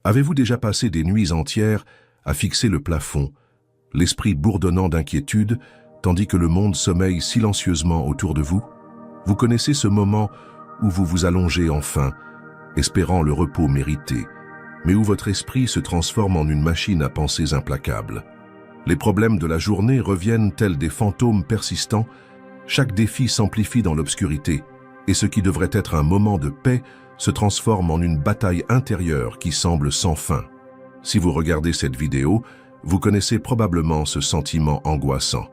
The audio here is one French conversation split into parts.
Avez-vous déjà passé des nuits entières à fixer le plafond, l'esprit bourdonnant d'inquiétude, tandis que le monde sommeille silencieusement autour de vous? Vous connaissez ce moment où vous vous allongez enfin, espérant le repos mérité, mais où votre esprit se transforme en une machine à pensées implacables. Les problèmes de la journée reviennent tels des fantômes persistants, chaque défi s'amplifie dans l'obscurité, et ce qui devrait être un moment de paix se transforme en une bataille intérieure qui semble sans fin. Si vous regardez cette vidéo, vous connaissez probablement ce sentiment angoissant.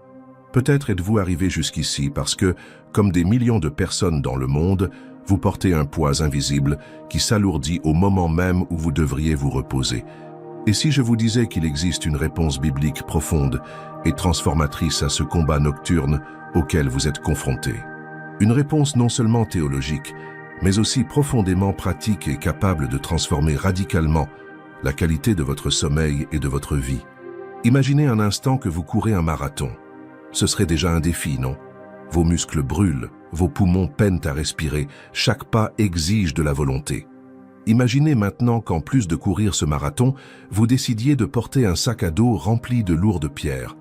Peut-être êtes-vous arrivé jusqu'ici parce que, comme des millions de personnes dans le monde, vous portez un poids invisible qui s'alourdit au moment même où vous devriez vous reposer. Et si je vous disais qu'il existe une réponse biblique profonde et transformatrice à ce combat nocturne auquel vous êtes confronté? Une réponse non seulement théologique, mais aussi profondément pratique et capable de transformer radicalement la qualité de votre sommeil et de votre vie. Imaginez un instant que vous courez un marathon. Ce serait déjà un défi, non? Vos muscles brûlent, vos poumons peinent à respirer, chaque pas exige de la volonté. Imaginez maintenant qu'en plus de courir ce marathon, vous décidiez de porter un sac à dos rempli de lourdes pierres.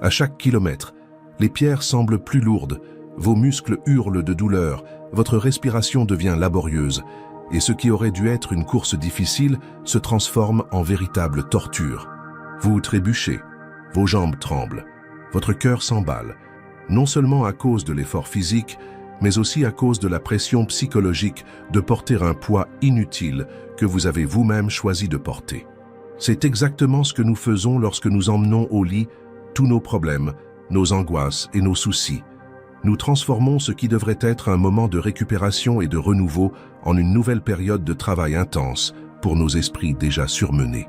À chaque kilomètre, les pierres semblent plus lourdes, vos muscles hurlent de douleur, votre respiration devient laborieuse, et ce qui aurait dû être une course difficile se transforme en véritable torture. Vous trébuchez, vos jambes tremblent, votre cœur s'emballe, non seulement à cause de l'effort physique, mais aussi à cause de la pression psychologique de porter un poids inutile que vous avez vous-même choisi de porter. C'est exactement ce que nous faisons lorsque nous emmenons au lit tous nos problèmes, nos angoisses et nos soucis. Nous transformons ce qui devrait être un moment de récupération et de renouveau en une nouvelle période de travail intense pour nos esprits déjà surmenés.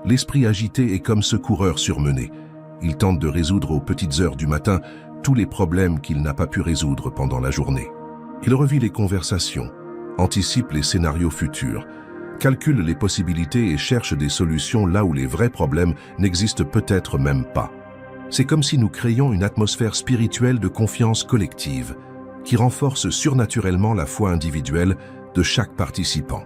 L'esprit agité est comme ce coureur surmené. Il tente de résoudre aux petites heures du matin tous les problèmes qu'il n'a pas pu résoudre pendant la journée. Il revit les conversations, anticipe les scénarios futurs, calcule les possibilités et cherche des solutions là où les vrais problèmes n'existent peut-être même pas. C'est comme si nous créions une atmosphère spirituelle de confiance collective qui renforce surnaturellement la foi individuelle de chaque participant.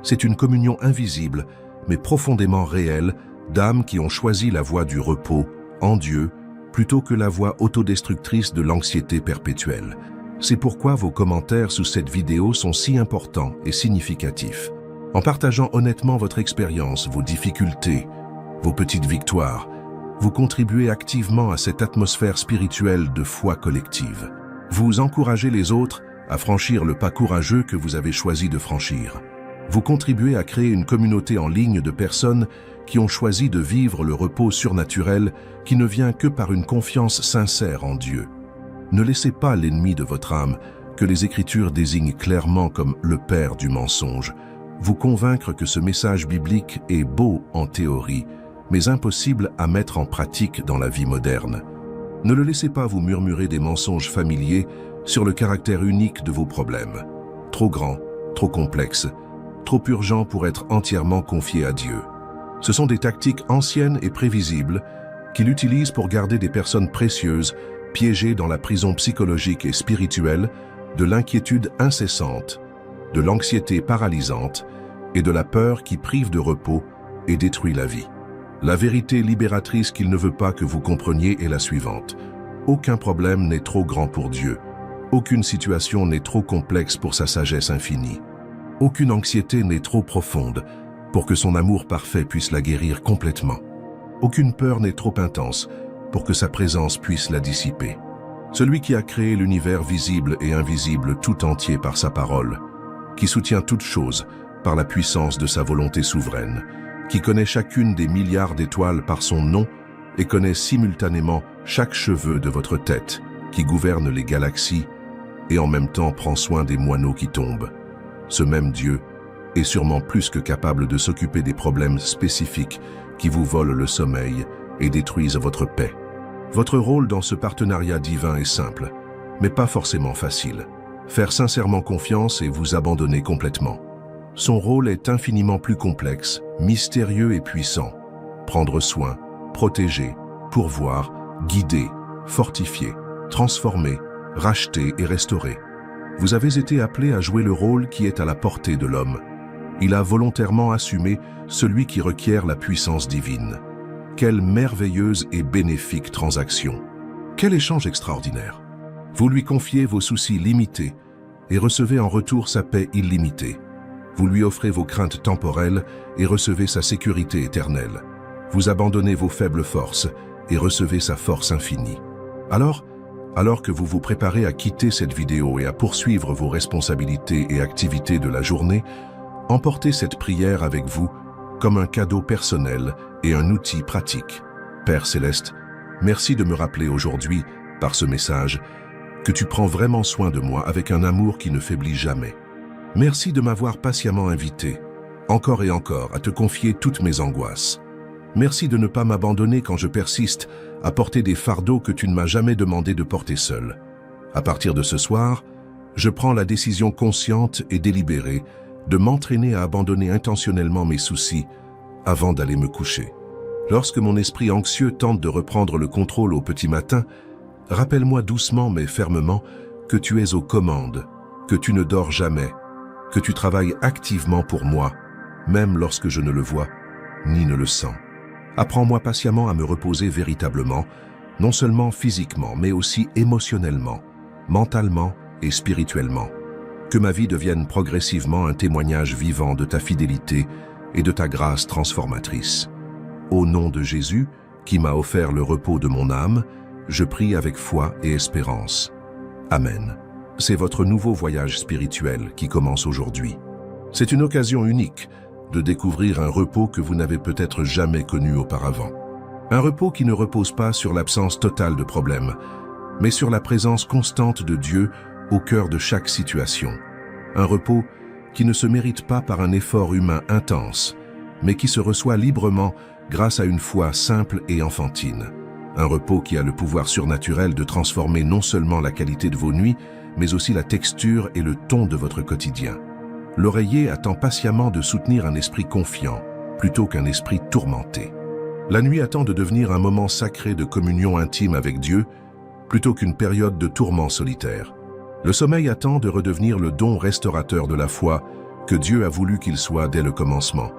C'est une communion invisible, mais profondément réelle, d'âmes qui ont choisi la voie du repos en Dieu plutôt que la voie autodestructrice de l'anxiété perpétuelle. C'est pourquoi vos commentaires sous cette vidéo sont si importants et significatifs. En partageant honnêtement votre expérience, vos difficultés, vos petites victoires, vous contribuez activement à cette atmosphère spirituelle de foi collective. Vous encouragez les autres à franchir le pas courageux que vous avez choisi de franchir. Vous contribuez à créer une communauté en ligne de personnes qui ont choisi de vivre le repos surnaturel qui ne vient que par une confiance sincère en Dieu. Ne laissez pas l'ennemi de votre âme, que les Écritures désignent clairement comme le père du mensonge, vous convaincre que ce message biblique est beau en théorie, mais impossible à mettre en pratique dans la vie moderne. Ne le laissez pas vous murmurer des mensonges familiers sur le caractère unique de vos problèmes. Trop grands, trop complexes, trop urgents pour être entièrement confiés à Dieu. Ce sont des tactiques anciennes et prévisibles qu'il utilise pour garder des personnes précieuses piégées dans la prison psychologique et spirituelle de l'inquiétude incessante, de l'anxiété paralysante et de la peur qui prive de repos et détruit la vie. La vérité libératrice qu'il ne veut pas que vous compreniez est la suivante. Aucun problème n'est trop grand pour Dieu. Aucune situation n'est trop complexe pour sa sagesse infinie. Aucune anxiété n'est trop profonde pour que son amour parfait puisse la guérir complètement. Aucune peur n'est trop intense pour que sa présence puisse la dissiper. Celui qui a créé l'univers visible et invisible tout entier par sa parole, qui soutient toutes choses par la puissance de sa volonté souveraine, qui connaît chacune des milliards d'étoiles par son nom et connaît simultanément chaque cheveu de votre tête, qui gouverne les galaxies et en même temps prend soin des moineaux qui tombent. Ce même Dieu est sûrement plus que capable de s'occuper des problèmes spécifiques qui vous volent le sommeil et détruisent votre paix. Votre rôle dans ce partenariat divin est simple, mais pas forcément facile. Faire sincèrement confiance et vous abandonner complètement. Son rôle est infiniment plus complexe, mystérieux et puissant. Prendre soin, protéger, pourvoir, guider, fortifier, transformer, racheter et restaurer. Vous avez été appelé à jouer le rôle qui est à la portée de l'homme. Il a volontairement assumé celui qui requiert la puissance divine. Quelle merveilleuse et bénéfique transaction! Quel échange extraordinaire! Vous lui confiez vos soucis limités et recevez en retour sa paix illimitée. Vous lui offrez vos craintes temporelles et recevez sa sécurité éternelle. Vous abandonnez vos faibles forces et recevez sa force infinie. Alors que vous vous préparez à quitter cette vidéo et à poursuivre vos responsabilités et activités de la journée, emportez cette prière avec vous comme un cadeau personnel et un outil pratique. Père Céleste, merci de me rappeler aujourd'hui, par ce message, que tu prends vraiment soin de moi avec un amour qui ne faiblit jamais. Merci de m'avoir patiemment invité, encore et encore, à te confier toutes mes angoisses. Merci de ne pas m'abandonner quand je persiste à porter des fardeaux que tu ne m'as jamais demandé de porter seul. À partir de ce soir, je prends la décision consciente et délibérée de m'entraîner à abandonner intentionnellement mes soucis avant d'aller me coucher. Lorsque mon esprit anxieux tente de reprendre le contrôle au petit matin, rappelle-moi doucement mais fermement que tu es aux commandes, que tu ne dors jamais, que tu travailles activement pour moi, même lorsque je ne le vois ni ne le sens. Apprends-moi patiemment à me reposer véritablement, non seulement physiquement, mais aussi émotionnellement, mentalement et spirituellement. Que ma vie devienne progressivement un témoignage vivant de ta fidélité et de ta grâce transformatrice. Au nom de Jésus, qui m'a offert le repos de mon âme, je prie avec foi et espérance. Amen. C'est votre nouveau voyage spirituel qui commence aujourd'hui. C'est une occasion unique de découvrir un repos que vous n'avez peut-être jamais connu auparavant. Un repos qui ne repose pas sur l'absence totale de problèmes, mais sur la présence constante de Dieu au cœur de chaque situation. Un repos qui ne se mérite pas par un effort humain intense, mais qui se reçoit librement grâce à une foi simple et enfantine. Un repos qui a le pouvoir surnaturel de transformer non seulement la qualité de vos nuits, mais aussi la texture et le ton de votre quotidien. L'oreiller attend patiemment de soutenir un esprit confiant, plutôt qu'un esprit tourmenté. La nuit attend de devenir un moment sacré de communion intime avec Dieu, plutôt qu'une période de tourment solitaire. Le sommeil attend de redevenir le don restaurateur de la foi que Dieu a voulu qu'il soit dès le commencement.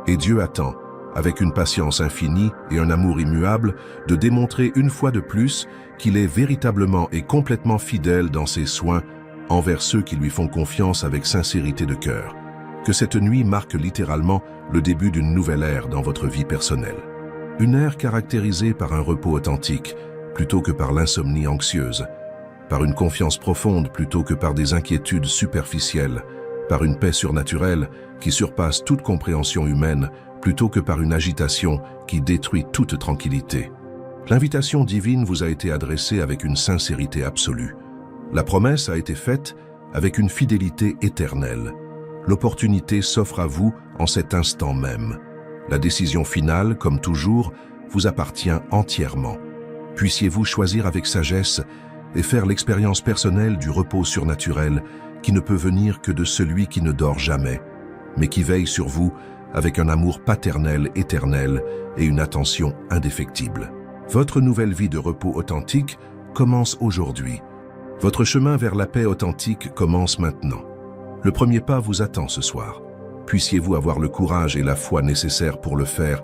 Et Dieu attend, avec une patience infinie et un amour immuable, de démontrer une fois de plus qu'il est véritablement et complètement fidèle dans ses soins envers ceux qui lui font confiance avec sincérité de cœur. Que cette nuit marque littéralement le début d'une nouvelle ère dans votre vie personnelle. Une ère caractérisée par un repos authentique, plutôt que par l'insomnie anxieuse, par une confiance profonde plutôt que par des inquiétudes superficielles, par une paix surnaturelle qui surpasse toute compréhension humaine, plutôt que par une agitation qui détruit toute tranquillité. L'invitation divine vous a été adressée avec une sincérité absolue. La promesse a été faite avec une fidélité éternelle. L'opportunité s'offre à vous en cet instant même. La décision finale, comme toujours, vous appartient entièrement. Puissiez-vous choisir avec sagesse et faire l'expérience personnelle du repos surnaturel qui ne peut venir que de celui qui ne dort jamais, mais qui veille sur vous avec un amour paternel éternel et une attention indéfectible. Votre nouvelle vie de repos authentique commence aujourd'hui. Votre chemin vers la paix authentique commence maintenant. Le premier pas vous attend ce soir. Puissiez-vous avoir le courage et la foi nécessaires pour le faire,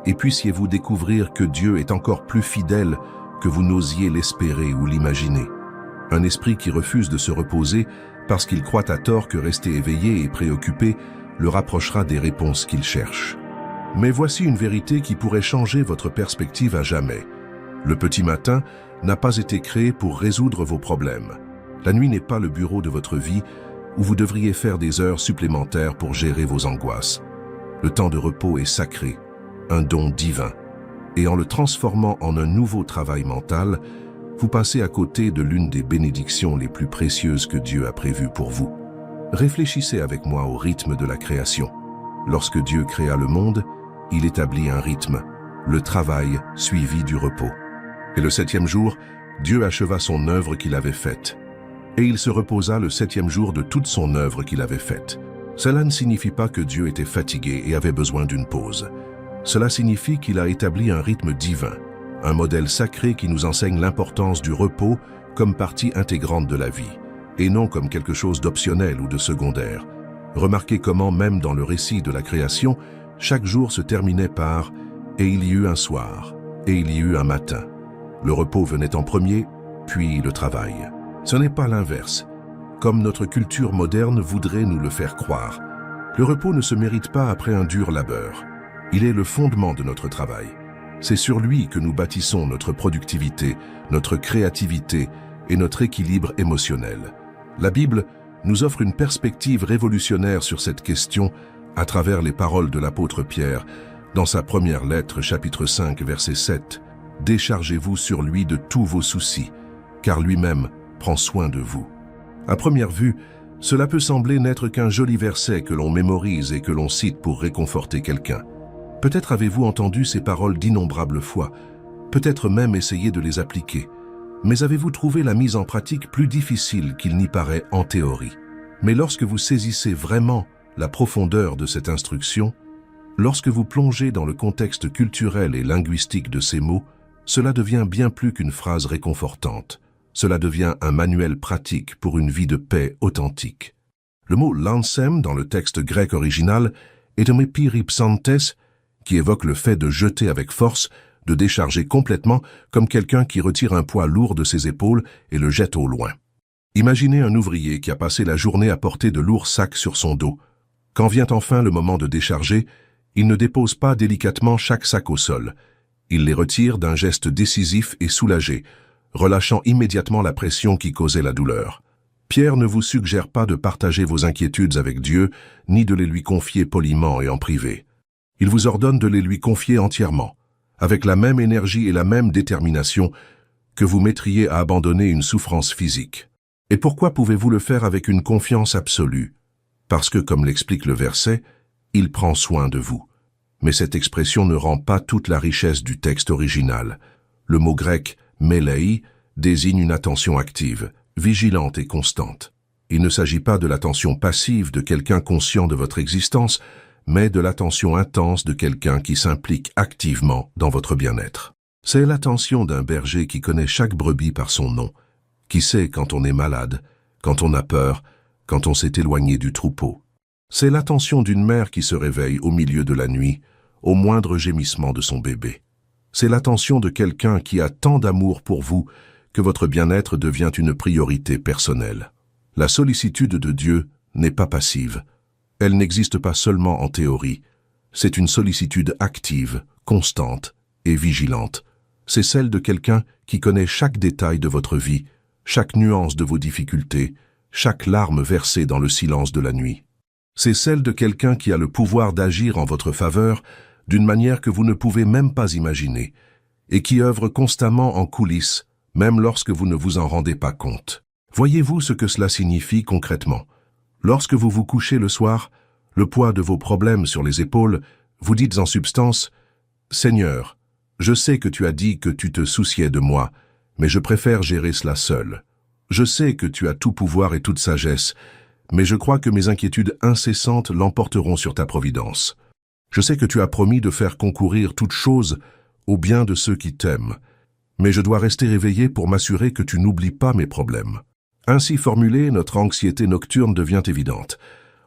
et puissiez-vous découvrir que Dieu est encore plus fidèle que vous n'osiez l'espérer ou l'imaginer. Un esprit qui refuse de se reposer parce qu'il croit à tort que rester éveillé et préoccupé le rapprochera des réponses qu'il cherche. Mais voici une vérité qui pourrait changer votre perspective à jamais. Le petit matin n'a pas été créé pour résoudre vos problèmes. La nuit n'est pas le bureau de votre vie où vous devriez faire des heures supplémentaires pour gérer vos angoisses. Le temps de repos est sacré, un don divin. Et en le transformant en un nouveau travail mental, vous passez à côté de l'une des bénédictions les plus précieuses que Dieu a prévues pour vous. Réfléchissez avec moi au rythme de la création. Lorsque Dieu créa le monde, il établit un rythme, le travail suivi du repos. Et le 7e jour, Dieu acheva son œuvre qu'il avait faite. Et il se reposa le 7e jour de toute son œuvre qu'il avait faite. Cela ne signifie pas que Dieu était fatigué et avait besoin d'une pause. Cela signifie qu'il a établi un rythme divin, un modèle sacré qui nous enseigne l'importance du repos comme partie intégrante de la vie, et non comme quelque chose d'optionnel ou de secondaire. Remarquez comment, même dans le récit de la création, chaque jour se terminait par « et il y eut un soir, et il y eut un matin ». Le repos venait en premier, puis le travail. Ce n'est pas l'inverse, comme notre culture moderne voudrait nous le faire croire. Le repos ne se mérite pas après un dur labeur. Il est le fondement de notre travail. C'est sur lui que nous bâtissons notre productivité, notre créativité et notre équilibre émotionnel. La Bible nous offre une perspective révolutionnaire sur cette question à travers les paroles de l'apôtre Pierre dans sa première lettre, chapitre 5, verset 7. « Déchargez-vous sur lui de tous vos soucis, car lui-même prend soin de vous. » À première vue, cela peut sembler n'être qu'un joli verset que l'on mémorise et que l'on cite pour réconforter quelqu'un. Peut-être avez-vous entendu ces paroles d'innombrables fois, peut-être même essayé de les appliquer. Mais avez-vous trouvé la mise en pratique plus difficile qu'il n'y paraît en théorie? Mais lorsque vous saisissez vraiment la profondeur de cette instruction, lorsque vous plongez dans le contexte culturel et linguistique de ces mots, cela devient bien plus qu'une phrase réconfortante. Cela devient un manuel pratique pour une vie de paix authentique. Le mot « lansem » dans le texte grec original est un epiripsantes qui évoque le fait de jeter avec force, de décharger complètement comme quelqu'un qui retire un poids lourd de ses épaules et le jette au loin. Imaginez un ouvrier qui a passé la journée à porter de lourds sacs sur son dos. Quand vient enfin le moment de décharger, il ne dépose pas délicatement chaque sac au sol. Il les retire d'un geste décisif et soulagé, relâchant immédiatement la pression qui causait la douleur. Pierre ne vous suggère pas de partager vos inquiétudes avec Dieu, ni de les lui confier poliment et en privé. Il vous ordonne de les lui confier entièrement, avec la même énergie et la même détermination que vous mettriez à abandonner une souffrance physique. Et pourquoi pouvez-vous le faire avec une confiance absolue? Parce que, comme l'explique le verset, il prend soin de vous. Mais cette expression ne rend pas toute la richesse du texte original. Le mot grec « mélei » désigne une attention active, vigilante et constante. Il ne s'agit pas de l'attention passive de quelqu'un conscient de votre existence, mais de l'attention intense de quelqu'un qui s'implique activement dans votre bien-être. C'est l'attention d'un berger qui connaît chaque brebis par son nom, qui sait quand on est malade, quand on a peur, quand on s'est éloigné du troupeau. C'est l'attention d'une mère qui se réveille au milieu de la nuit, au moindre gémissement de son bébé. C'est l'attention de quelqu'un qui a tant d'amour pour vous que votre bien-être devient une priorité personnelle. La sollicitude de Dieu n'est pas passive. Elle n'existe pas seulement en théorie. C'est une sollicitude active, constante et vigilante. C'est celle de quelqu'un qui connaît chaque détail de votre vie, chaque nuance de vos difficultés, chaque larme versée dans le silence de la nuit. C'est celle de quelqu'un qui a le pouvoir d'agir en votre faveur d'une manière que vous ne pouvez même pas imaginer, et qui œuvre constamment en coulisses, même lorsque vous ne vous en rendez pas compte. Voyez-vous ce que cela signifie concrètement? Lorsque vous vous couchez le soir, le poids de vos problèmes sur les épaules, vous dites en substance « Seigneur, je sais que tu as dit que tu te souciais de moi, mais je préfère gérer cela seul. Je sais que tu as tout pouvoir et toute sagesse, mais je crois que mes inquiétudes incessantes l'emporteront sur ta providence. Je sais que tu as promis de faire concourir toute chose au bien de ceux qui t'aiment, mais je dois rester éveillé pour m'assurer que tu n'oublies pas mes problèmes. » Ainsi formulée, notre anxiété nocturne devient évidente.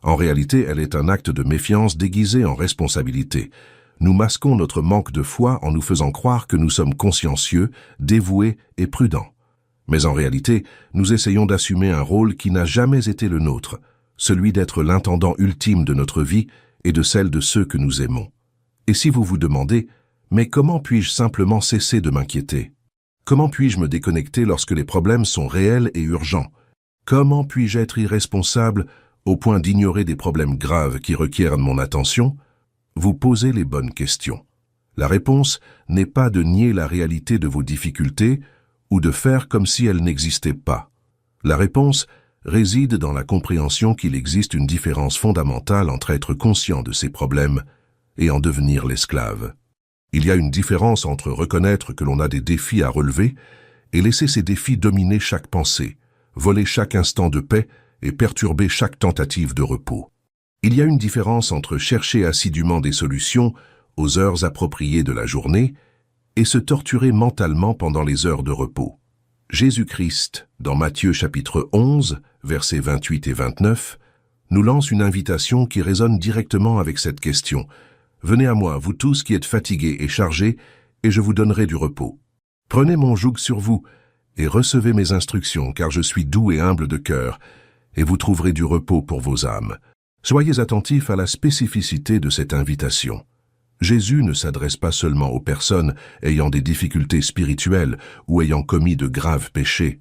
En réalité, elle est un acte de méfiance déguisé en responsabilité. Nous masquons notre manque de foi en nous faisant croire que nous sommes consciencieux, dévoués et prudents. Mais en réalité, nous essayons d'assumer un rôle qui n'a jamais été le nôtre, celui d'être l'intendant ultime de notre vie et de celle de ceux que nous aimons. Et si vous vous demandez « Mais comment puis-je simplement cesser de m'inquiéter ? Comment puis-je me déconnecter lorsque les problèmes sont réels et urgents? Comment puis-je être irresponsable au point d'ignorer des problèmes graves qui requièrent mon attention ?» Vous posez les bonnes questions. La réponse n'est pas de nier la réalité de vos difficultés ou de faire comme si elles n'existaient pas. La réponse réside dans la compréhension qu'il existe une différence fondamentale entre être conscient de ses problèmes et en devenir l'esclave. Il y a une différence entre reconnaître que l'on a des défis à relever et laisser ces défis dominer chaque pensée, voler chaque instant de paix et perturber chaque tentative de repos. Il y a une différence entre chercher assidûment des solutions aux heures appropriées de la journée et se torturer mentalement pendant les heures de repos. Jésus-Christ, dans Matthieu chapitre 11, versets 28 et 29, nous lance une invitation qui résonne directement avec cette question. Venez à moi, vous tous qui êtes fatigués et chargés, et je vous donnerai du repos. Prenez mon joug sur vous et recevez mes instructions, car je suis doux et humble de cœur, et vous trouverez du repos pour vos âmes. Soyez attentifs à la spécificité de cette invitation. Jésus ne s'adresse pas seulement aux personnes ayant des difficultés spirituelles ou ayant commis de graves péchés.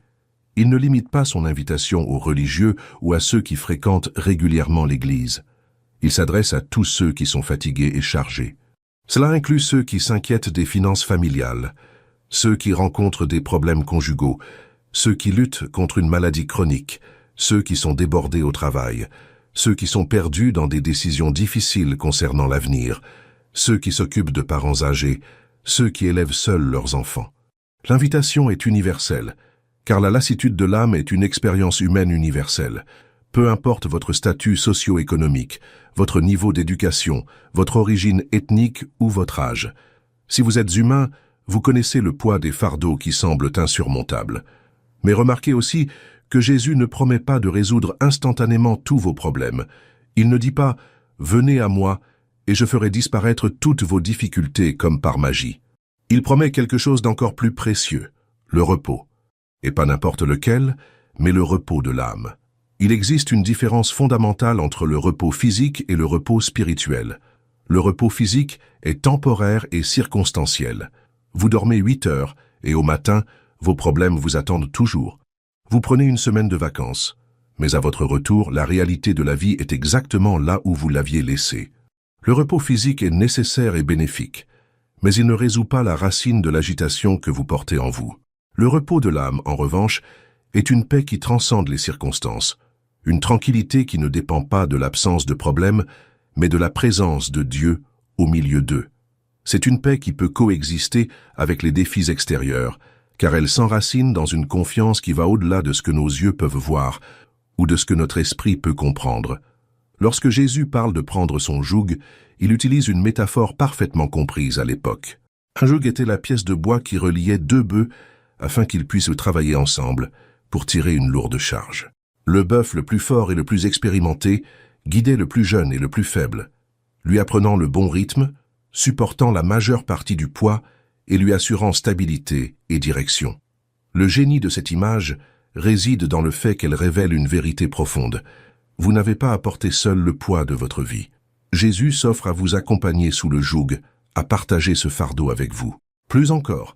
Il ne limite pas son invitation aux religieux ou à ceux qui fréquentent régulièrement l'Église. Il s'adresse à tous ceux qui sont fatigués et chargés. Cela inclut ceux qui s'inquiètent des finances familiales, ceux qui rencontrent des problèmes conjugaux, ceux qui luttent contre une maladie chronique, ceux qui sont débordés au travail, ceux qui sont perdus dans des décisions difficiles concernant l'avenir, ceux qui s'occupent de parents âgés, ceux qui élèvent seuls leurs enfants. L'invitation est universelle, car la lassitude de l'âme est une expérience humaine universelle. Peu importe votre statut socio-économique, votre niveau d'éducation, votre origine ethnique ou votre âge. Si vous êtes humain, vous connaissez le poids des fardeaux qui semblent insurmontables. Mais remarquez aussi que Jésus ne promet pas de résoudre instantanément tous vos problèmes. Il ne dit pas « Venez à moi et je ferai disparaître toutes vos difficultés comme par magie ». Il promet quelque chose d'encore plus précieux, le repos. Et pas n'importe lequel, mais le repos de l'âme. Il existe une différence fondamentale entre le repos physique et le repos spirituel. Le repos physique est temporaire et circonstanciel. Vous dormez 8 heures et au matin, vos problèmes vous attendent toujours. Vous prenez une semaine de vacances, mais à votre retour, la réalité de la vie est exactement là où vous l'aviez laissée. Le repos physique est nécessaire et bénéfique, mais il ne résout pas la racine de l'agitation que vous portez en vous. Le repos de l'âme, en revanche, est une paix qui transcende les circonstances, une tranquillité qui ne dépend pas de l'absence de problèmes, mais de la présence de Dieu au milieu d'eux. C'est une paix qui peut coexister avec les défis extérieurs, car elle s'enracine dans une confiance qui va au-delà de ce que nos yeux peuvent voir ou de ce que notre esprit peut comprendre. Lorsque Jésus parle de prendre son joug, il utilise une métaphore parfaitement comprise à l'époque. Un joug était la pièce de bois qui reliait 2 bœufs afin qu'ils puissent travailler ensemble pour tirer une lourde charge. Le bœuf le plus fort et le plus expérimenté guidait le plus jeune et le plus faible, lui apprenant le bon rythme, supportant la majeure partie du poids et lui assurant stabilité et direction. Le génie de cette image réside dans le fait qu'elle révèle une vérité profonde. Vous n'avez pas à porter seul le poids de votre vie. Jésus s'offre à vous accompagner sous le joug, à partager ce fardeau avec vous. Plus encore,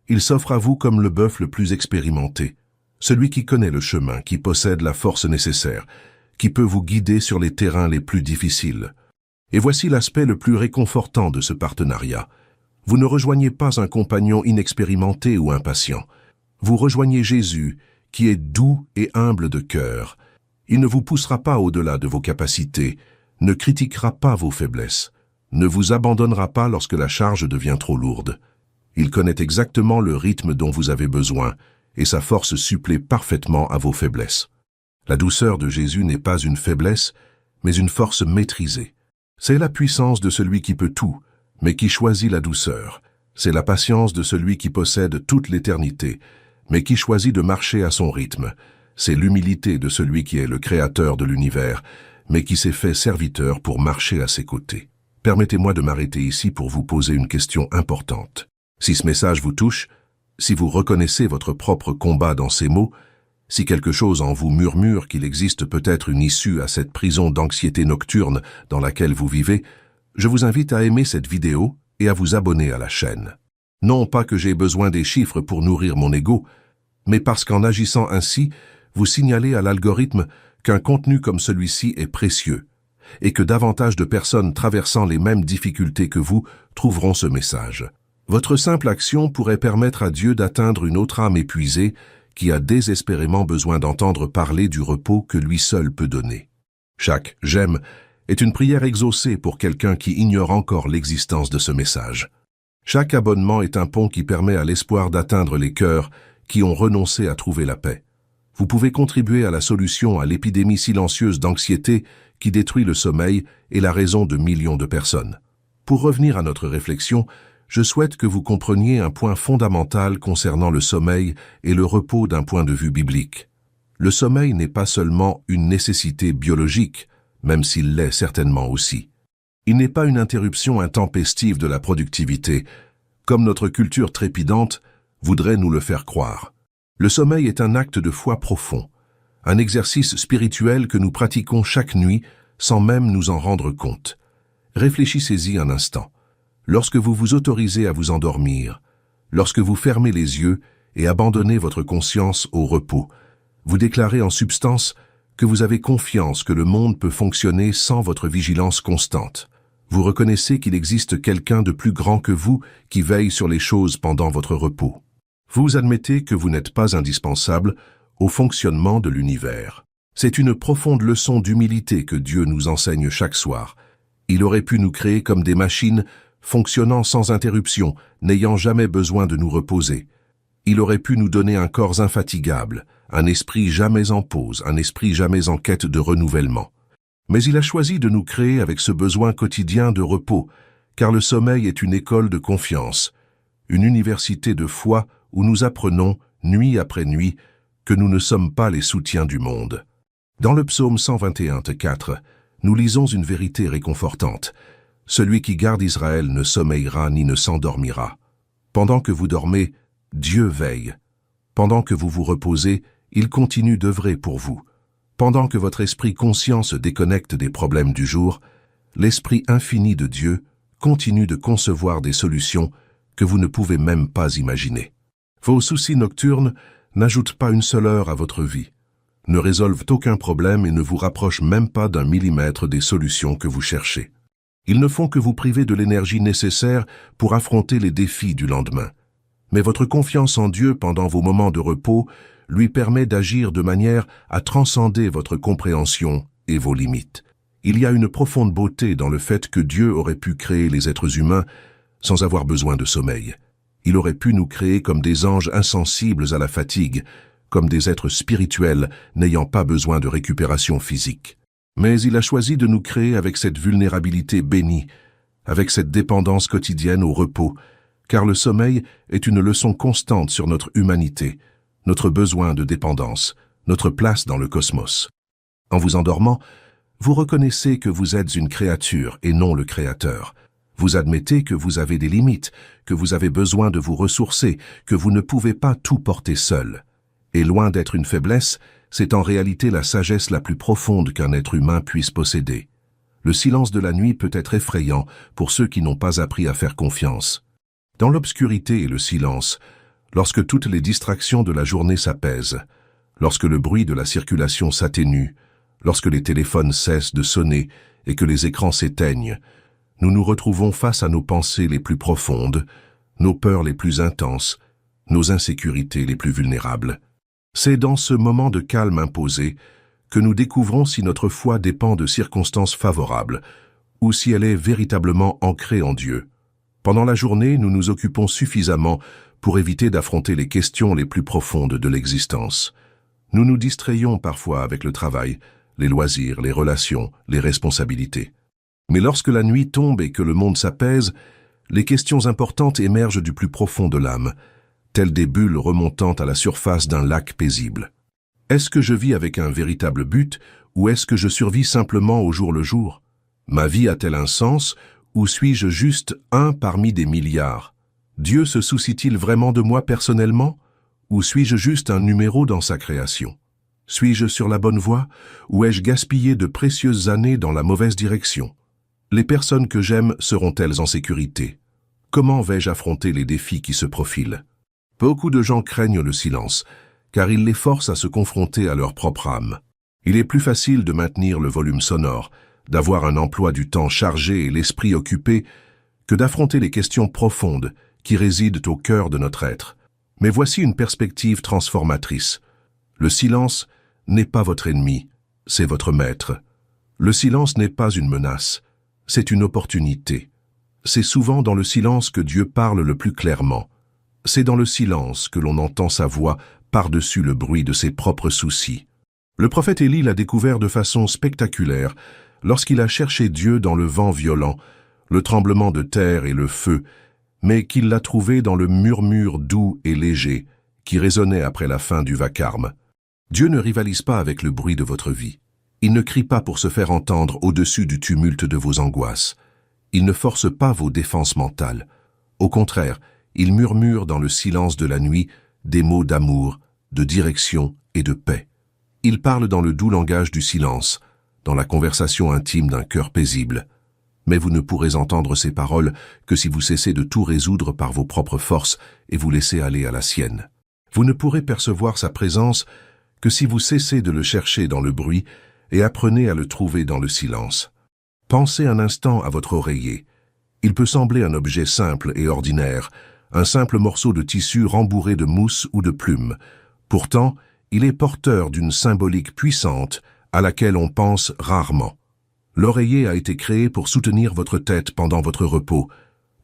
il s'offre à vous comme le bœuf le plus expérimenté, celui qui connaît le chemin, qui possède la force nécessaire, qui peut vous guider sur les terrains les plus difficiles. Et voici l'aspect le plus réconfortant de ce partenariat. Vous ne rejoignez pas un compagnon inexpérimenté ou impatient. Vous rejoignez Jésus, qui est doux et humble de cœur. Il ne vous poussera pas au-delà de vos capacités, ne critiquera pas vos faiblesses, ne vous abandonnera pas lorsque la charge devient trop lourde. Il connaît exactement le rythme dont vous avez besoin, et sa force supplée parfaitement à vos faiblesses. La douceur de Jésus n'est pas une faiblesse, mais une force maîtrisée. C'est la puissance de celui qui peut tout, mais qui choisit la douceur. C'est la patience de celui qui possède toute l'éternité, mais qui choisit de marcher à son rythme. C'est l'humilité de celui qui est le créateur de l'univers, mais qui s'est fait serviteur pour marcher à ses côtés. Permettez-moi de m'arrêter ici pour vous poser une question importante. Si ce message vous touche, si vous reconnaissez votre propre combat dans ces mots, si quelque chose en vous murmure qu'il existe peut-être une issue à cette prison d'anxiété nocturne dans laquelle vous vivez, je vous invite à aimer cette vidéo et à vous abonner à la chaîne. Non pas que j'ai besoin des chiffres pour nourrir mon ego, mais parce qu'en agissant ainsi, vous signalez à l'algorithme qu'un contenu comme celui-ci est précieux et que davantage de personnes traversant les mêmes difficultés que vous trouveront ce message. Votre simple action pourrait permettre à Dieu d'atteindre une autre âme épuisée qui a désespérément besoin d'entendre parler du repos que lui seul peut donner. Chaque « j'aime » est une prière exaucée pour quelqu'un qui ignore encore l'existence de ce message. Chaque abonnement est un pont qui permet à l'espoir d'atteindre les cœurs qui ont renoncé à trouver la paix. Vous pouvez contribuer à la solution à l'épidémie silencieuse d'anxiété qui détruit le sommeil et la raison de millions de personnes. Pour revenir à notre réflexion, je souhaite que vous compreniez un point fondamental concernant le sommeil et le repos d'un point de vue biblique. Le sommeil n'est pas seulement une nécessité biologique, même s'il l'est certainement aussi. Il n'est pas une interruption intempestive de la productivité, comme notre culture trépidante voudrait nous le faire croire. Le sommeil est un acte de foi profond, un exercice spirituel que nous pratiquons chaque nuit sans même nous en rendre compte. Réfléchissez-y un instant. Lorsque vous vous autorisez à vous endormir, lorsque vous fermez les yeux et abandonnez votre conscience au repos, vous déclarez en substance que vous avez confiance que le monde peut fonctionner sans votre vigilance constante. Vous reconnaissez qu'il existe quelqu'un de plus grand que vous qui veille sur les choses pendant votre repos. Vous admettez que vous n'êtes pas indispensable au fonctionnement de l'univers. C'est une profonde leçon d'humilité que Dieu nous enseigne chaque soir. Il aurait pu nous créer comme des machines, fonctionnant sans interruption, n'ayant jamais besoin de nous reposer. Il aurait pu nous donner un corps infatigable, un esprit jamais en pause, un esprit jamais en quête de renouvellement. Mais il a choisi de nous créer avec ce besoin quotidien de repos, car le sommeil est une école de confiance, une université de foi où nous apprenons, nuit après nuit, que nous ne sommes pas les soutiens du monde. Dans le psaume 121:4, nous lisons une vérité réconfortante. Celui qui garde Israël ne sommeillera ni ne s'endormira. Pendant que vous dormez, Dieu veille. Pendant que vous vous reposez, il continue d'œuvrer pour vous. Pendant que votre esprit conscient se déconnecte des problèmes du jour, l'Esprit infini de Dieu continue de concevoir des solutions que vous ne pouvez même pas imaginer. Vos soucis nocturnes n'ajoutent pas une seule heure à votre vie, ne résolvent aucun problème et ne vous rapprochent même pas d'un millimètre des solutions que vous cherchez. Ils ne font que vous priver de l'énergie nécessaire pour affronter les défis du lendemain. Mais votre confiance en Dieu pendant vos moments de repos lui permet d'agir de manière à transcender votre compréhension et vos limites. Il y a une profonde beauté dans le fait que Dieu aurait pu créer les êtres humains sans avoir besoin de sommeil. Il aurait pu nous créer comme des anges insensibles à la fatigue, comme des êtres spirituels n'ayant pas besoin de récupération physique. Mais il a choisi de nous créer avec cette vulnérabilité bénie, avec cette dépendance quotidienne au repos, car le sommeil est une leçon constante sur notre humanité, notre besoin de dépendance, notre place dans le cosmos. En vous endormant, vous reconnaissez que vous êtes une créature et non le Créateur. Vous admettez que vous avez des limites, que vous avez besoin de vous ressourcer, que vous ne pouvez pas tout porter seul. Et loin d'être une faiblesse, c'est en réalité la sagesse la plus profonde qu'un être humain puisse posséder. Le silence de la nuit peut être effrayant pour ceux qui n'ont pas appris à faire confiance. Dans l'obscurité et le silence, lorsque toutes les distractions de la journée s'apaisent, lorsque le bruit de la circulation s'atténue, lorsque les téléphones cessent de sonner et que les écrans s'éteignent, nous nous retrouvons face à nos pensées les plus profondes, nos peurs les plus intenses, nos insécurités les plus vulnérables. C'est dans ce moment de calme imposé que nous découvrons si notre foi dépend de circonstances favorables ou si elle est véritablement ancrée en Dieu. Pendant la journée, nous nous occupons suffisamment pour éviter d'affronter les questions les plus profondes de l'existence. Nous nous distrayons parfois avec le travail, les loisirs, les relations, les responsabilités. Mais lorsque la nuit tombe et que le monde s'apaise, les questions importantes émergent du plus profond de l'âme, telles des bulles remontant à la surface d'un lac paisible. Est-ce que je vis avec un véritable but ou est-ce que je survis simplement au jour le jour? Ma vie a-t-elle un sens ou suis-je juste un parmi des milliards? Dieu se soucie-t-il vraiment de moi personnellement ou suis-je juste un numéro dans sa création? Suis-je sur la bonne voie ou ai-je gaspillé de précieuses années dans la mauvaise direction? Les personnes que j'aime seront-elles en sécurité? Comment vais-je affronter les défis qui se profilent? Beaucoup de gens craignent le silence, car il les force à se confronter à leur propre âme. Il est plus facile de maintenir le volume sonore, d'avoir un emploi du temps chargé et l'esprit occupé, que d'affronter les questions profondes qui résident au cœur de notre être. Mais voici une perspective transformatrice. Le silence n'est pas votre ennemi, c'est votre maître. Le silence n'est pas une menace, c'est une opportunité. C'est souvent dans le silence que Dieu parle le plus clairement. C'est dans le silence que l'on entend sa voix par-dessus le bruit de ses propres soucis. Le prophète Élie l'a découvert de façon spectaculaire lorsqu'il a cherché Dieu dans le vent violent, le tremblement de terre et le feu, mais qu'il l'a trouvé dans le murmure doux et léger qui résonnait après la fin du vacarme. Dieu ne rivalise pas avec le bruit de votre vie. Il ne crie pas pour se faire entendre au-dessus du tumulte de vos angoisses. Il ne force pas vos défenses mentales. Au contraire, il murmure dans le silence de la nuit des mots d'amour, de direction et de paix. Il parle dans le doux langage du silence, dans la conversation intime d'un cœur paisible. Mais vous ne pourrez entendre ces paroles que si vous cessez de tout résoudre par vos propres forces et vous laissez aller à la sienne. Vous ne pourrez percevoir sa présence que si vous cessez de le chercher dans le bruit et apprenez à le trouver dans le silence. Pensez un instant à votre oreiller. Il peut sembler un objet simple et ordinaire, un simple morceau de tissu rembourré de mousse ou de plumes. Pourtant, il est porteur d'une symbolique puissante à laquelle on pense rarement. L'oreiller a été créé pour soutenir votre tête pendant votre repos,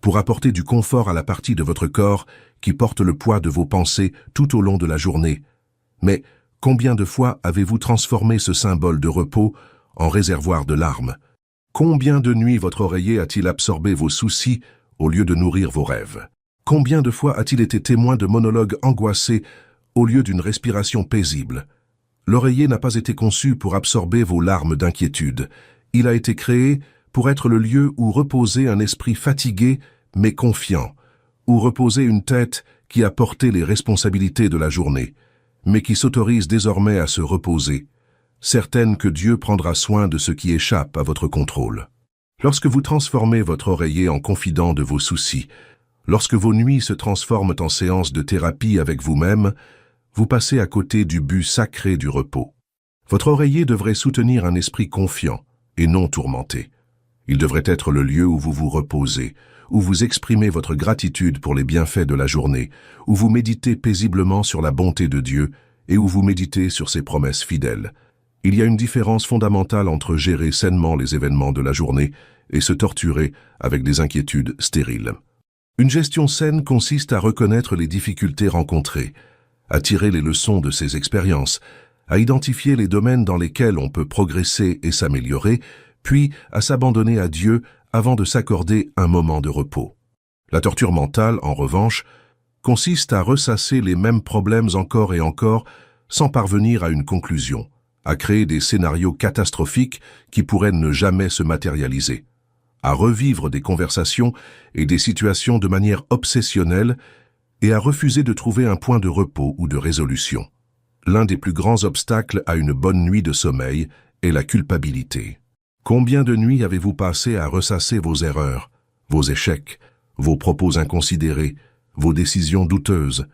pour apporter du confort à la partie de votre corps qui porte le poids de vos pensées tout au long de la journée. Mais combien de fois avez-vous transformé ce symbole de repos en réservoir de larmes? Combien de nuits votre oreiller a-t-il absorbé vos soucis au lieu de nourrir vos rêves? Combien de fois a-t-il été témoin de monologues angoissés au lieu d'une respiration paisible? L'oreiller n'a pas été conçu pour absorber vos larmes d'inquiétude. Il a été créé pour être le lieu où reposer un esprit fatigué mais confiant, où reposer une tête qui a porté les responsabilités de la journée, mais qui s'autorise désormais à se reposer, certaine que Dieu prendra soin de ce qui échappe à votre contrôle. Lorsque vous transformez votre oreiller en confident de vos soucis, lorsque vos nuits se transforment en séances de thérapie avec vous-même, vous passez à côté du but sacré du repos. Votre oreiller devrait soutenir un esprit confiant et non tourmenté. Il devrait être le lieu où vous vous reposez, où vous exprimez votre gratitude pour les bienfaits de la journée, où vous méditez paisiblement sur la bonté de Dieu et où vous méditez sur ses promesses fidèles. Il y a une différence fondamentale entre gérer sainement les événements de la journée et se torturer avec des inquiétudes stériles. Une gestion saine consiste à reconnaître les difficultés rencontrées, à tirer les leçons de ces expériences, à identifier les domaines dans lesquels on peut progresser et s'améliorer, puis à s'abandonner à Dieu avant de s'accorder un moment de repos. La torture mentale, en revanche, consiste à ressasser les mêmes problèmes encore et encore sans parvenir à une conclusion, à créer des scénarios catastrophiques qui pourraient ne jamais se matérialiser, à revivre des conversations et des situations de manière obsessionnelle et à refuser de trouver un point de repos ou de résolution. L'un des plus grands obstacles à une bonne nuit de sommeil est la culpabilité. Combien de nuits avez-vous passé à ressasser vos erreurs, vos échecs, vos propos inconsidérés, vos décisions douteuses?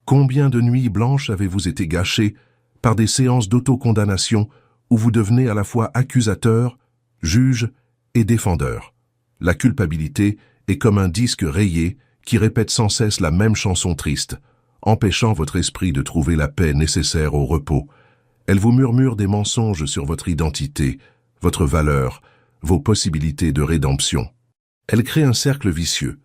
Combien de nuits blanches avez-vous été gâchées par des séances d'autocondamnation où vous devenez à la fois accusateur, juge et défendeur? La culpabilité est comme un disque rayé qui répète sans cesse la même chanson triste, empêchant votre esprit de trouver la paix nécessaire au repos. Elle vous murmure des mensonges sur votre identité, votre valeur, vos possibilités de rédemption. Elle crée un cercle vicieux,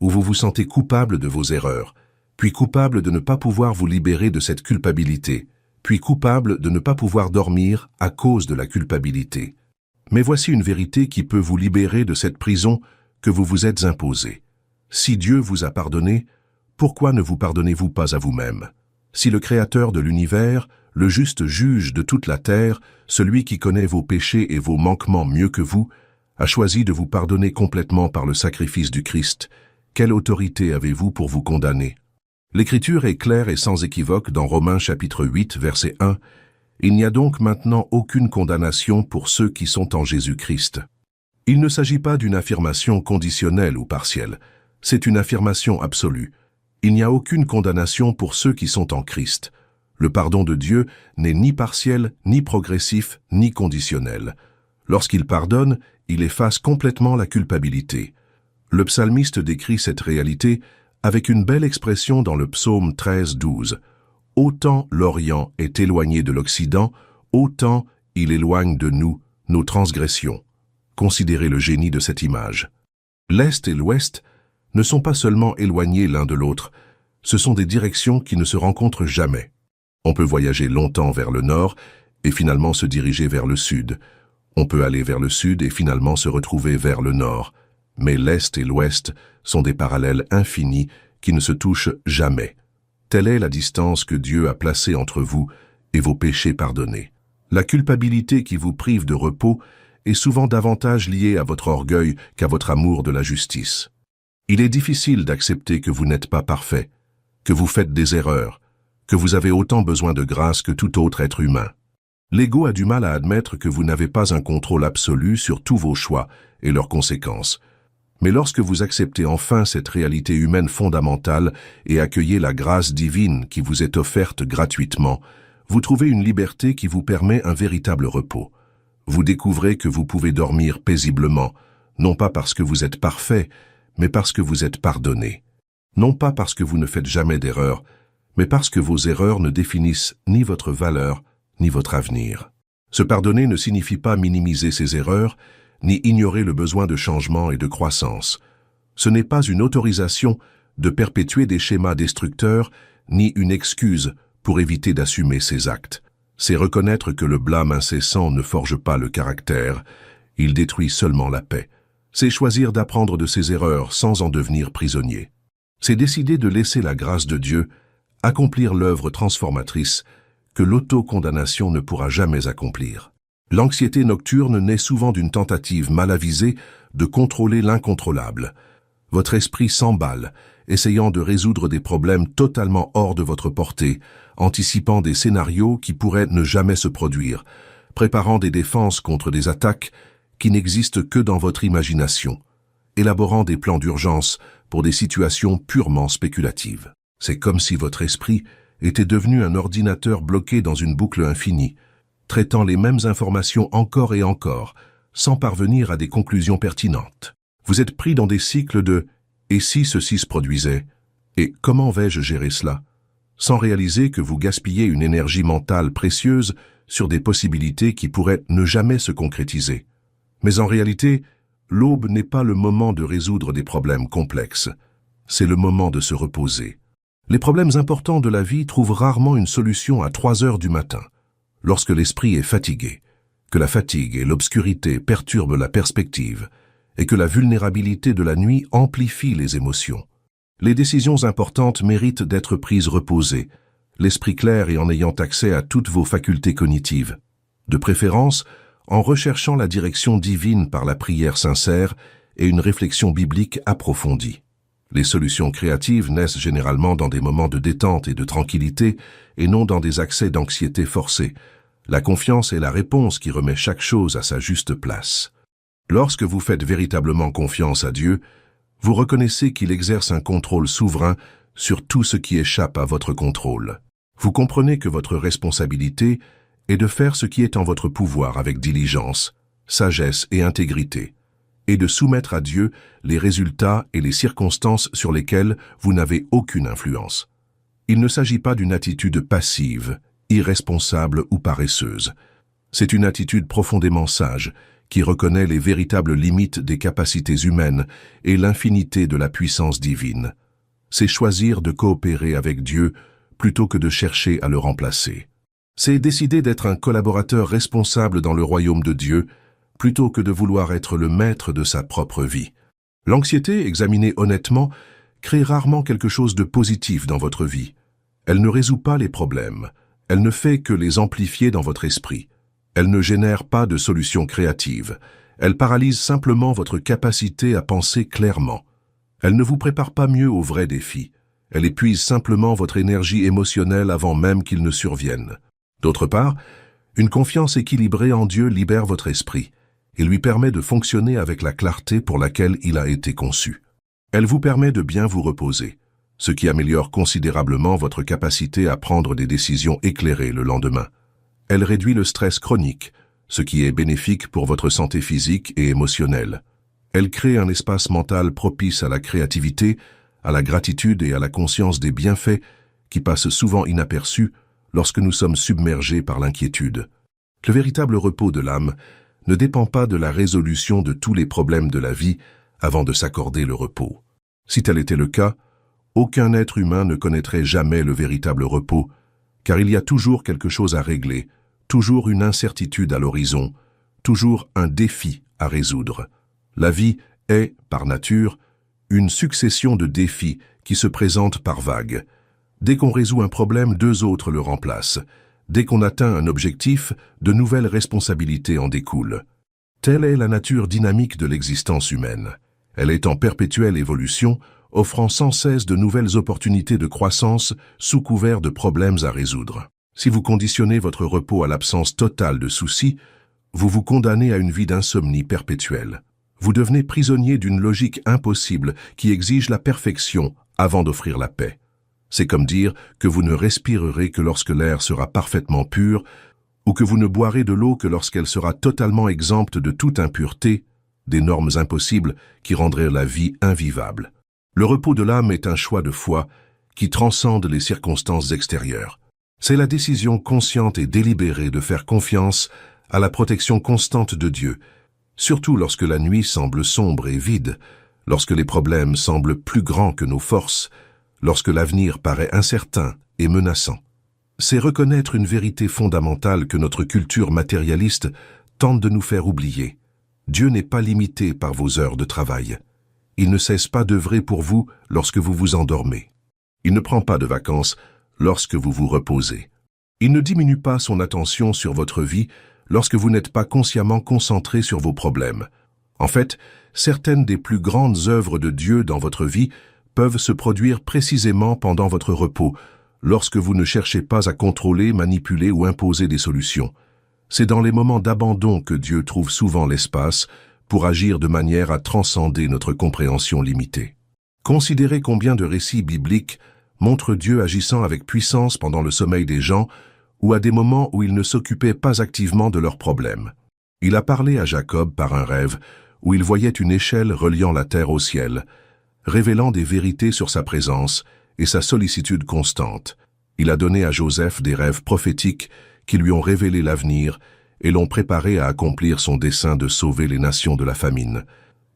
où vous vous sentez coupable de vos erreurs, puis coupable de ne pas pouvoir vous libérer de cette culpabilité, puis coupable de ne pas pouvoir dormir à cause de la culpabilité. Mais voici une vérité qui peut vous libérer de cette prison que vous vous êtes imposée. Si Dieu vous a pardonné, pourquoi ne vous pardonnez-vous pas à vous-même? Si le Créateur de l'univers, le juste juge de toute la terre, celui qui connaît vos péchés et vos manquements mieux que vous, a choisi de vous pardonner complètement par le sacrifice du Christ, quelle autorité avez-vous pour vous condamner? L'Écriture est claire et sans équivoque dans Romains chapitre 8, verset 1. « Il n'y a donc maintenant aucune condamnation pour ceux qui sont en Jésus-Christ. » Il ne s'agit pas d'une affirmation conditionnelle ou partielle, c'est une affirmation absolue. Il n'y a aucune condamnation pour ceux qui sont en Christ. Le pardon de Dieu n'est ni partiel, ni progressif, ni conditionnel. Lorsqu'il pardonne, il efface complètement la culpabilité. Le psalmiste décrit cette réalité avec une belle expression dans le psaume 13, 12. « Autant l'Orient est éloigné de l'Occident, autant il éloigne de nous nos transgressions. » Considérez le génie de cette image. L'Est et l'Ouest ne sont pas seulement éloignés l'un de l'autre, ce sont des directions qui ne se rencontrent jamais. On peut voyager longtemps vers le nord et finalement se diriger vers le sud. On peut aller vers le sud et finalement se retrouver vers le nord. Mais l'Est et l'Ouest sont des parallèles infinis qui ne se touchent jamais. Telle est la distance que Dieu a placée entre vous et vos péchés pardonnés. La culpabilité qui vous prive de repos est souvent davantage liée à votre orgueil qu'à votre amour de la justice. Il est difficile d'accepter que vous n'êtes pas parfait, que vous faites des erreurs, que vous avez autant besoin de grâce que tout autre être humain. L'ego a du mal à admettre que vous n'avez pas un contrôle absolu sur tous vos choix et leurs conséquences. Mais lorsque vous acceptez enfin cette réalité humaine fondamentale et accueillez la grâce divine qui vous est offerte gratuitement, vous trouvez une liberté qui vous permet un véritable repos. Vous découvrez que vous pouvez dormir paisiblement, non pas parce que vous êtes parfait, mais parce que vous êtes pardonné. Non pas parce que vous ne faites jamais d'erreurs, mais parce que vos erreurs ne définissent ni votre valeur, ni votre avenir. Se pardonner ne signifie pas minimiser ses erreurs, ni ignorer le besoin de changement et de croissance. Ce n'est pas une autorisation de perpétuer des schémas destructeurs, ni une excuse pour éviter d'assumer ses actes. C'est reconnaître que le blâme incessant ne forge pas le caractère, il détruit seulement la paix. C'est choisir d'apprendre de ses erreurs sans en devenir prisonnier. C'est décider de laisser la grâce de Dieu accomplir l'œuvre transformatrice que l'autocondamnation ne pourra jamais accomplir. L'anxiété nocturne naît souvent d'une tentative mal avisée de contrôler l'incontrôlable. Votre esprit s'emballe, essayant de résoudre des problèmes totalement hors de votre portée, anticipant des scénarios qui pourraient ne jamais se produire, préparant des défenses contre des attaques qui n'existent que dans votre imagination, élaborant des plans d'urgence pour des situations purement spéculatives. C'est comme si votre esprit était devenu un ordinateur bloqué dans une boucle infinie, traitant les mêmes informations encore et encore, sans parvenir à des conclusions pertinentes. Vous êtes pris dans des cycles de « et si ceci se produisait ?» et « comment vais-je gérer cela ?» sans réaliser que vous gaspillez une énergie mentale précieuse sur des possibilités qui pourraient ne jamais se concrétiser. Mais en réalité, l'aube n'est pas le moment de résoudre des problèmes complexes, c'est le moment de se reposer. Les problèmes importants de la vie trouvent rarement une solution à 3 heures du matin, lorsque l'esprit est fatigué, que la fatigue et l'obscurité perturbent la perspective et que la vulnérabilité de la nuit amplifie les émotions. Les décisions importantes méritent d'être prises reposées, l'esprit clair et en ayant accès à toutes vos facultés cognitives. De préférence, en recherchant la direction divine par la prière sincère et une réflexion biblique approfondie. Les solutions créatives naissent généralement dans des moments de détente et de tranquillité et non dans des accès d'anxiété forcés. La confiance est la réponse qui remet chaque chose à sa juste place. Lorsque vous faites véritablement confiance à Dieu, vous reconnaissez qu'il exerce un contrôle souverain sur tout ce qui échappe à votre contrôle. Vous comprenez que votre responsabilité est de faire ce qui est en votre pouvoir avec diligence, sagesse et intégrité, et de soumettre à Dieu les résultats et les circonstances sur lesquelles vous n'avez aucune influence. Il ne s'agit pas d'une attitude passive, irresponsable ou paresseuse. C'est une attitude profondément sage, qui reconnaît les véritables limites des capacités humaines et l'infinité de la puissance divine. C'est choisir de coopérer avec Dieu plutôt que de chercher à le remplacer. C'est décider d'être un collaborateur responsable dans le royaume de Dieu plutôt que de vouloir être le maître de sa propre vie. L'anxiété, examinée honnêtement, crée rarement quelque chose de positif dans votre vie. Elle ne résout pas les problèmes, elle ne fait que les amplifier dans votre esprit. Elle ne génère pas de solutions créatives. Elle paralyse simplement votre capacité à penser clairement. Elle ne vous prépare pas mieux aux vrais défis. Elle épuise simplement votre énergie émotionnelle avant même qu'ils ne surviennent. D'autre part, une confiance équilibrée en Dieu libère votre esprit et lui permet de fonctionner avec la clarté pour laquelle il a été conçu. Elle vous permet de bien vous reposer, ce qui améliore considérablement votre capacité à prendre des décisions éclairées le lendemain. Elle réduit le stress chronique, ce qui est bénéfique pour votre santé physique et émotionnelle. Elle crée un espace mental propice à la créativité, à la gratitude et à la conscience des bienfaits qui passent souvent inaperçus lorsque nous sommes submergés par l'inquiétude. Le véritable repos de l'âme ne dépend pas de la résolution de tous les problèmes de la vie avant de s'accorder le repos. Si tel était le cas, aucun être humain ne connaîtrait jamais le véritable repos, car il y a toujours quelque chose à régler, toujours une incertitude à l'horizon, toujours un défi à résoudre. La vie est, par nature, une succession de défis qui se présentent par vagues. Dès qu'on résout un problème, 2 autres le remplacent. Dès qu'on atteint un objectif, de nouvelles responsabilités en découlent. Telle est la nature dynamique de l'existence humaine. Elle est en perpétuelle évolution, offrant sans cesse de nouvelles opportunités de croissance sous couvert de problèmes à résoudre. Si vous conditionnez votre repos à l'absence totale de soucis, vous vous condamnez à une vie d'insomnie perpétuelle. Vous devenez prisonnier d'une logique impossible qui exige la perfection avant d'offrir la paix. C'est comme dire que vous ne respirerez que lorsque l'air sera parfaitement pur, ou que vous ne boirez de l'eau que lorsqu'elle sera totalement exempte de toute impureté, des normes impossibles qui rendraient la vie invivable. Le repos de l'âme est un choix de foi qui transcende les circonstances extérieures. C'est la décision consciente et délibérée de faire confiance à la protection constante de Dieu, surtout lorsque la nuit semble sombre et vide, lorsque les problèmes semblent plus grands que nos forces, lorsque l'avenir paraît incertain et menaçant. C'est reconnaître une vérité fondamentale que notre culture matérialiste tente de nous faire oublier. Dieu n'est pas limité par vos heures de travail. Il ne cesse pas d'œuvrer pour vous lorsque vous vous endormez. Il ne prend pas de vacances lorsque vous vous reposez. Il ne diminue pas son attention sur votre vie lorsque vous n'êtes pas consciemment concentré sur vos problèmes. En fait, certaines des plus grandes œuvres de Dieu dans votre vie peuvent se produire précisément pendant votre repos, lorsque vous ne cherchez pas à contrôler, manipuler ou imposer des solutions. C'est dans les moments d'abandon que Dieu trouve souvent l'espace pour agir de manière à transcender notre compréhension limitée. Considérez combien de récits bibliques montrent Dieu agissant avec puissance pendant le sommeil des gens ou à des moments où il ne s'occupait pas activement de leurs problèmes. Il a parlé à Jacob par un rêve où il voyait une échelle reliant la terre au ciel, révélant des vérités sur sa présence et sa sollicitude constante. Il a donné à Joseph des rêves prophétiques qui lui ont révélé l'avenir et l'ont préparé à accomplir son dessein de sauver les nations de la famine.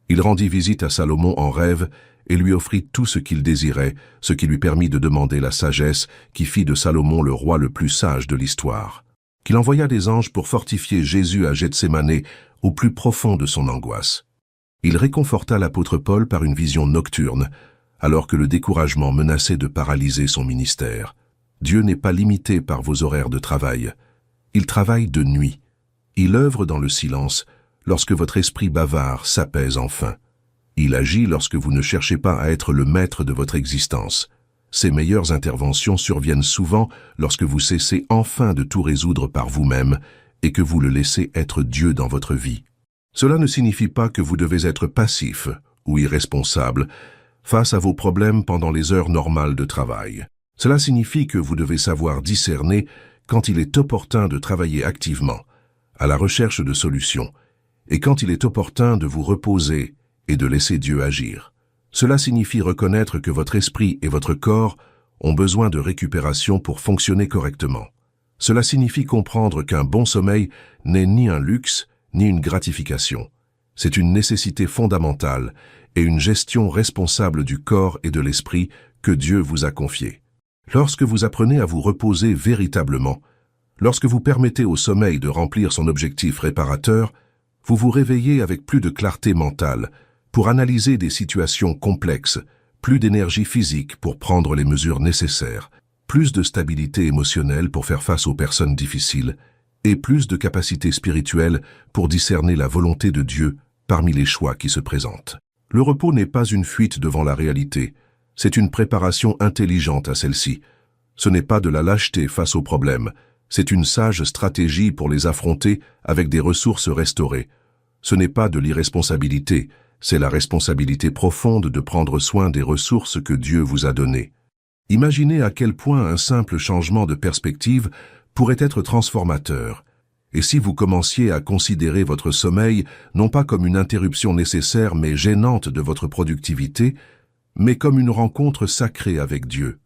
Il rendit visite à Salomon en rêve et lui offrit tout ce qu'il désirait, ce qui lui permit de demander la sagesse qui fit de Salomon le roi le plus sage de l'histoire. Qu'il envoya des anges pour fortifier Jésus à Gethsémanée au plus profond de son angoisse. Il réconforta l'apôtre Paul par une vision nocturne, alors que le découragement menaçait de paralyser son ministère. Dieu n'est pas limité par vos horaires de travail. Il travaille de nuit. Il œuvre dans le silence, lorsque votre esprit bavard s'apaise enfin. Il agit lorsque vous ne cherchez pas à être le maître de votre existence. Ses meilleures interventions surviennent souvent lorsque vous cessez enfin de tout résoudre par vous-même et que vous le laissez être Dieu dans votre vie. Cela ne signifie pas que vous devez être passif ou irresponsable face à vos problèmes pendant les heures normales de travail. Cela signifie que vous devez savoir discerner quand il est opportun de travailler activement, à la recherche de solutions, et quand il est opportun de vous reposer et de laisser Dieu agir. Cela signifie reconnaître que votre esprit et votre corps ont besoin de récupération pour fonctionner correctement. Cela signifie comprendre qu'un bon sommeil n'est ni un luxe, ni une gratification. C'est une nécessité fondamentale et une gestion responsable du corps et de l'esprit que Dieu vous a confiée. Lorsque vous apprenez à vous reposer véritablement, lorsque vous permettez au sommeil de remplir son objectif réparateur, vous vous réveillez avec plus de clarté mentale pour analyser des situations complexes, plus d'énergie physique pour prendre les mesures nécessaires, plus de stabilité émotionnelle pour faire face aux personnes difficiles, et plus de capacité spirituelle pour discerner la volonté de Dieu parmi les choix qui se présentent. Le repos n'est pas une fuite devant la réalité, c'est une préparation intelligente à celle-ci. Ce n'est pas de la lâcheté face aux problèmes, c'est une sage stratégie pour les affronter avec des ressources restaurées. Ce n'est pas de l'irresponsabilité, c'est la responsabilité profonde de prendre soin des ressources que Dieu vous a données. Imaginez à quel point un simple changement de perspective pourrait être transformateur. Et si vous commenciez à considérer votre sommeil non pas comme une interruption nécessaire mais gênante de votre productivité, mais comme une rencontre sacrée avec Dieu.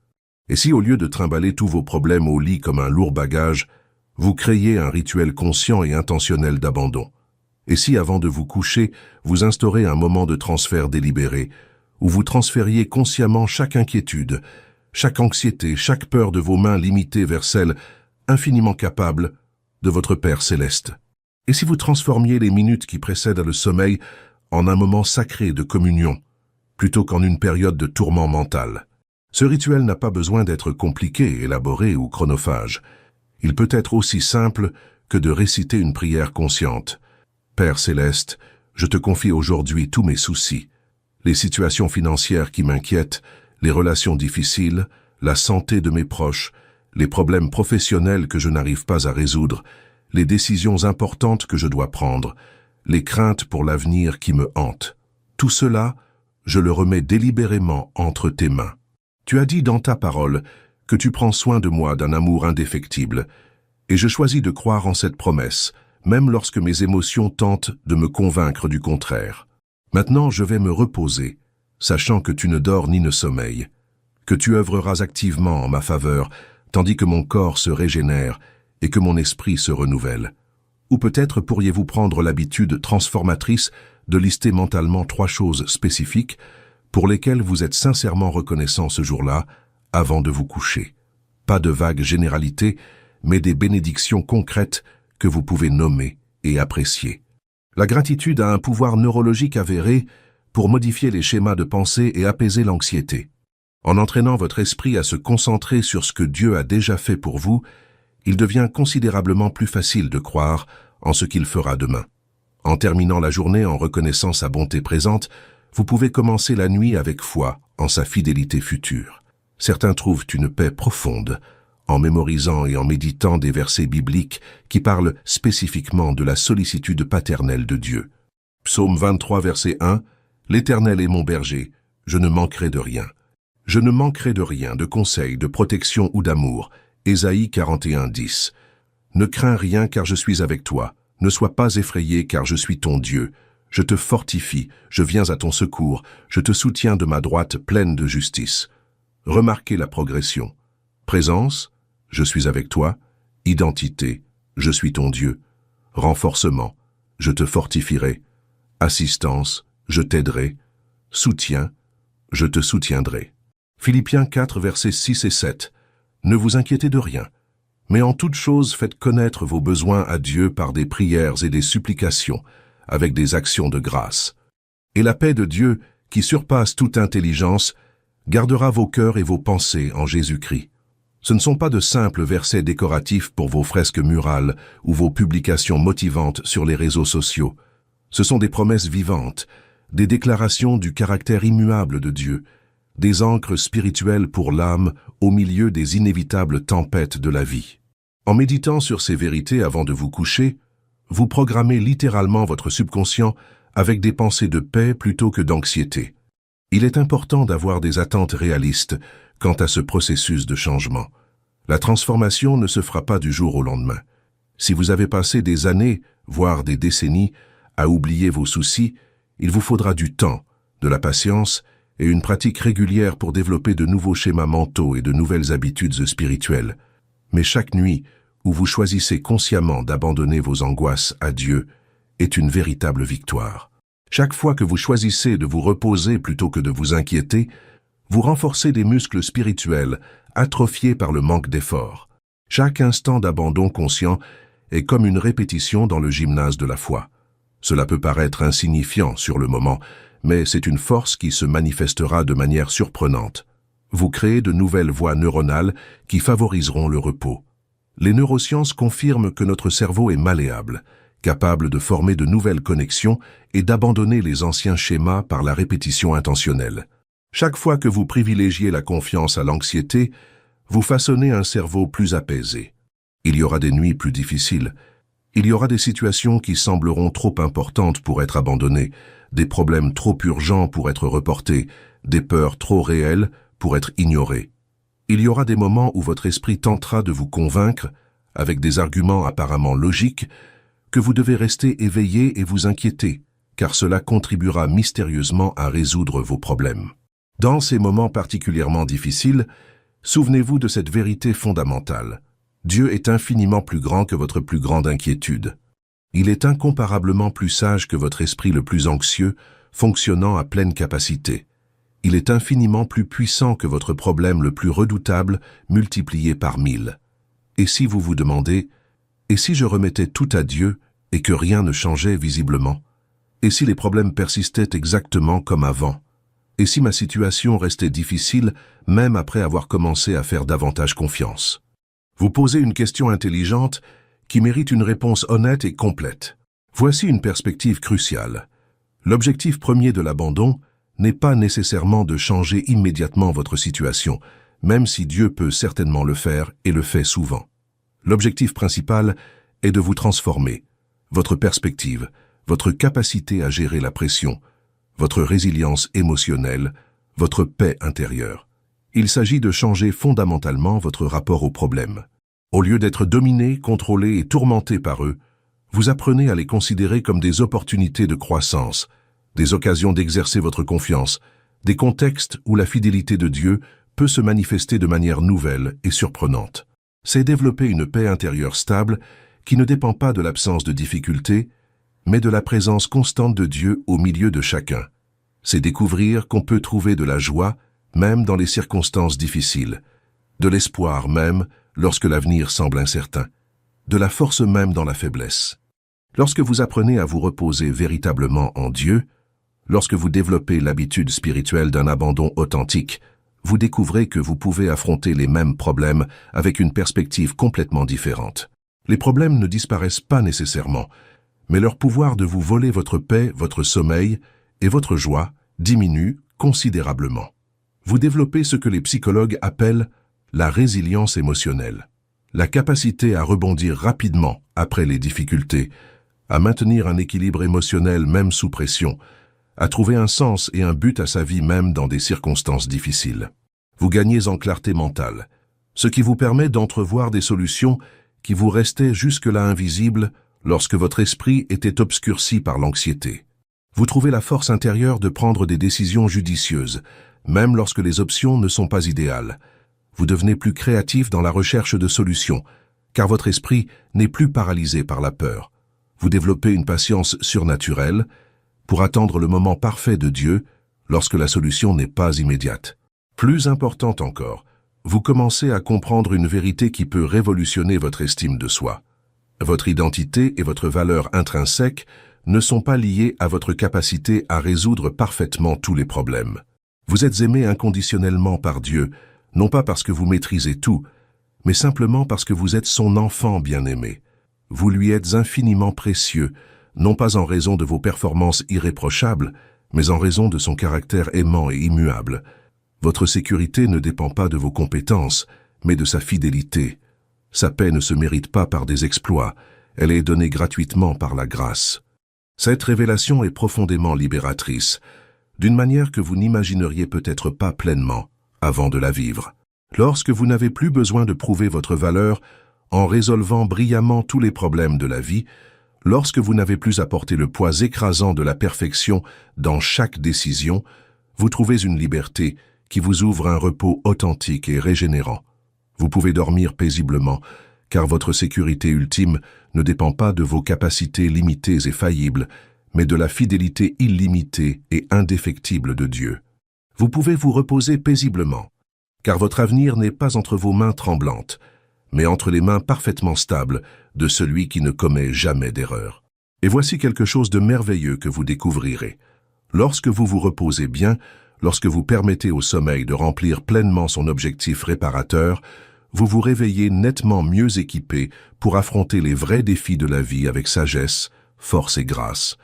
Et si au lieu de trimballer tous vos problèmes au lit comme un lourd bagage, vous créiez un rituel conscient et intentionnel d'abandon. Et si avant de vous coucher, vous instaurez un moment de transfert délibéré, où vous transfériez consciemment chaque inquiétude, chaque anxiété, chaque peur de vos mains limitées vers celle infiniment capable de votre Père céleste. Et si vous transformiez les minutes qui précèdent le sommeil en un moment sacré de communion, plutôt qu'en une période de tourment mental. Ce rituel n'a pas besoin d'être compliqué, élaboré ou chronophage. Il peut être aussi simple que de réciter une prière consciente. Père céleste, je te confie aujourd'hui tous mes soucis, les situations financières qui m'inquiètent, les relations difficiles, la santé de mes proches, les problèmes professionnels que je n'arrive pas à résoudre, les décisions importantes que je dois prendre, les craintes pour l'avenir qui me hantent. Tout cela, je le remets délibérément entre tes mains. Tu as dit dans ta parole que tu prends soin de moi d'un amour indéfectible, et je choisis de croire en cette promesse, même lorsque mes émotions tentent de me convaincre du contraire. Maintenant, je vais me reposer, sachant que tu ne dors ni ne sommeilles, que tu œuvreras activement en ma faveur, tandis que mon corps se régénère et que mon esprit se renouvelle. Ou peut-être pourriez-vous prendre l'habitude transformatrice de lister mentalement 3 choses spécifiques pour lesquelles vous êtes sincèrement reconnaissant ce jour-là, avant de vous coucher. Pas de vagues généralités, mais des bénédictions concrètes que vous pouvez nommer et apprécier. La gratitude a un pouvoir neurologique avéré pour modifier les schémas de pensée et apaiser l'anxiété. En entraînant votre esprit à se concentrer sur ce que Dieu a déjà fait pour vous, il devient considérablement plus facile de croire en ce qu'il fera demain. En terminant la journée en reconnaissant sa bonté présente, vous pouvez commencer la nuit avec foi en sa fidélité future. Certains trouvent une paix profonde en mémorisant et en méditant des versets bibliques qui parlent spécifiquement de la sollicitude paternelle de Dieu. Psaume 23, verset 1, « L'Éternel est mon berger, je ne manquerai de rien. Je ne manquerai de rien, de conseils, de protection ou d'amour. » Ésaïe 41, 10. « Ne crains rien car je suis avec toi. Ne sois pas effrayé car je suis ton Dieu. Je te fortifie, je viens à ton secours, je te soutiens de ma droite pleine de justice. » Remarquez la progression. Présence, je suis avec toi. Identité, je suis ton Dieu. Renforcement, je te fortifierai. Assistance, je t'aiderai. Soutien, je te soutiendrai. Philippiens 4, versets 6 et 7. Ne vous inquiétez de rien, mais en toute chose faites connaître vos besoins à Dieu par des prières et des supplications, avec des actions de grâce. Et la paix de Dieu, qui surpasse toute intelligence, gardera vos cœurs et vos pensées en Jésus-Christ. Ce ne sont pas de simples versets décoratifs pour vos fresques murales ou vos publications motivantes sur les réseaux sociaux. Ce sont des promesses vivantes, des déclarations du caractère immuable de Dieu, des ancres spirituelles pour l'âme au milieu des inévitables tempêtes de la vie. En méditant sur ces vérités avant de vous coucher, vous programmez littéralement votre subconscient avec des pensées de paix plutôt que d'anxiété. Il est important d'avoir des attentes réalistes quant à ce processus de changement. La transformation ne se fera pas du jour au lendemain. Si vous avez passé des années, voire des décennies, à oublier vos soucis, il vous faudra du temps, de la patience et une pratique régulière pour développer de nouveaux schémas mentaux et de nouvelles habitudes spirituelles. Mais chaque nuit où vous choisissez consciemment d'abandonner vos angoisses à Dieu est une véritable victoire. Chaque fois que vous choisissez de vous reposer plutôt que de vous inquiéter, vous renforcez des muscles spirituels atrophiés par le manque d'effort. Chaque instant d'abandon conscient est comme une répétition dans le gymnase de la foi. Cela peut paraître insignifiant sur le moment, mais c'est une force qui se manifestera de manière surprenante. Vous créez de nouvelles voies neuronales qui favoriseront le repos. Les neurosciences confirment que notre cerveau est malléable, capable de former de nouvelles connexions et d'abandonner les anciens schémas par la répétition intentionnelle. Chaque fois que vous privilégiez la confiance à l'anxiété, vous façonnez un cerveau plus apaisé. Il y aura des nuits plus difficiles. Il y aura des situations qui sembleront trop importantes pour être abandonnées, des problèmes trop urgents pour être reportés, des peurs trop réelles pour être ignorées. Il y aura des moments où votre esprit tentera de vous convaincre, avec des arguments apparemment logiques, que vous devez rester éveillé et vous inquiéter, car cela contribuera mystérieusement à résoudre vos problèmes. Dans ces moments particulièrement difficiles, souvenez-vous de cette vérité fondamentale. Dieu est infiniment plus grand que votre plus grande inquiétude. Il est incomparablement plus sage que votre esprit le plus anxieux, fonctionnant à pleine capacité. Il est infiniment plus puissant que votre problème le plus redoutable, multiplié par 1000. Et si vous vous demandez, et si je remettais tout à Dieu et que rien ne changeait visiblement? Et si les problèmes persistaient exactement comme avant? Et si ma situation restait difficile même après avoir commencé à faire davantage confiance? Vous posez une question intelligente qui mérite une réponse honnête et complète. Voici une perspective cruciale. L'objectif premier de l'abandon n'est pas nécessairement de changer immédiatement votre situation, même si Dieu peut certainement le faire et le fait souvent. L'objectif principal est de vous transformer, votre perspective, votre capacité à gérer la pression, votre résilience émotionnelle, votre paix intérieure. Il s'agit de changer fondamentalement votre rapport aux problèmes. Au lieu d'être dominé, contrôlé et tourmenté par eux, vous apprenez à les considérer comme des opportunités de croissance, des occasions d'exercer votre confiance, des contextes où la fidélité de Dieu peut se manifester de manière nouvelle et surprenante. C'est développer une paix intérieure stable qui ne dépend pas de l'absence de difficultés, mais de la présence constante de Dieu au milieu de chacun. C'est découvrir qu'on peut trouver de la joie, même dans les circonstances difficiles, de l'espoir même lorsque l'avenir semble incertain, de la force même dans la faiblesse. Lorsque vous apprenez à vous reposer véritablement en Dieu, lorsque vous développez l'habitude spirituelle d'un abandon authentique, vous découvrez que vous pouvez affronter les mêmes problèmes avec une perspective complètement différente. Les problèmes ne disparaissent pas nécessairement, mais leur pouvoir de vous voler votre paix, votre sommeil et votre joie diminue considérablement. Vous développez ce que les psychologues appellent la résilience émotionnelle, la capacité à rebondir rapidement après les difficultés, à maintenir un équilibre émotionnel même sous pression, à trouver un sens et un but à sa vie même dans des circonstances difficiles. Vous gagnez en clarté mentale, ce qui vous permet d'entrevoir des solutions qui vous restaient jusque-là invisibles lorsque votre esprit était obscurci par l'anxiété. Vous trouvez la force intérieure de prendre des décisions judicieuses, même lorsque les options ne sont pas idéales. Vous devenez plus créatif dans la recherche de solutions, car votre esprit n'est plus paralysé par la peur. Vous développez une patience surnaturelle pour attendre le moment parfait de Dieu lorsque la solution n'est pas immédiate. Plus importante encore, vous commencez à comprendre une vérité qui peut révolutionner votre estime de soi. Votre identité et votre valeur intrinsèque ne sont pas liées à votre capacité à résoudre parfaitement tous les problèmes. Vous êtes aimé inconditionnellement par Dieu, non pas parce que vous maîtrisez tout, mais simplement parce que vous êtes son enfant bien-aimé. Vous lui êtes infiniment précieux, non pas en raison de vos performances irréprochables, mais en raison de son caractère aimant et immuable. Votre sécurité ne dépend pas de vos compétences, mais de sa fidélité. Sa paix ne se mérite pas par des exploits, elle est donnée gratuitement par la grâce. Cette révélation est profondément libératrice, d'une manière que vous n'imagineriez peut-être pas pleinement avant de la vivre. Lorsque vous n'avez plus besoin de prouver votre valeur en résolvant brillamment tous les problèmes de la vie, lorsque vous n'avez plus à porter le poids écrasant de la perfection dans chaque décision, vous trouvez une liberté qui vous ouvre un repos authentique et régénérant. Vous pouvez dormir paisiblement, car votre sécurité ultime ne dépend pas de vos capacités limitées et faillibles, mais de la fidélité illimitée et indéfectible de Dieu. Vous pouvez vous reposer paisiblement, car votre avenir n'est pas entre vos mains tremblantes, mais entre les mains parfaitement stables de celui qui ne commet jamais d'erreur. Et voici quelque chose de merveilleux que vous découvrirez. Lorsque vous vous reposez bien, lorsque vous permettez au sommeil de remplir pleinement son objectif réparateur, vous vous réveillez nettement mieux équipé pour affronter les vrais défis de la vie avec sagesse, force et grâce.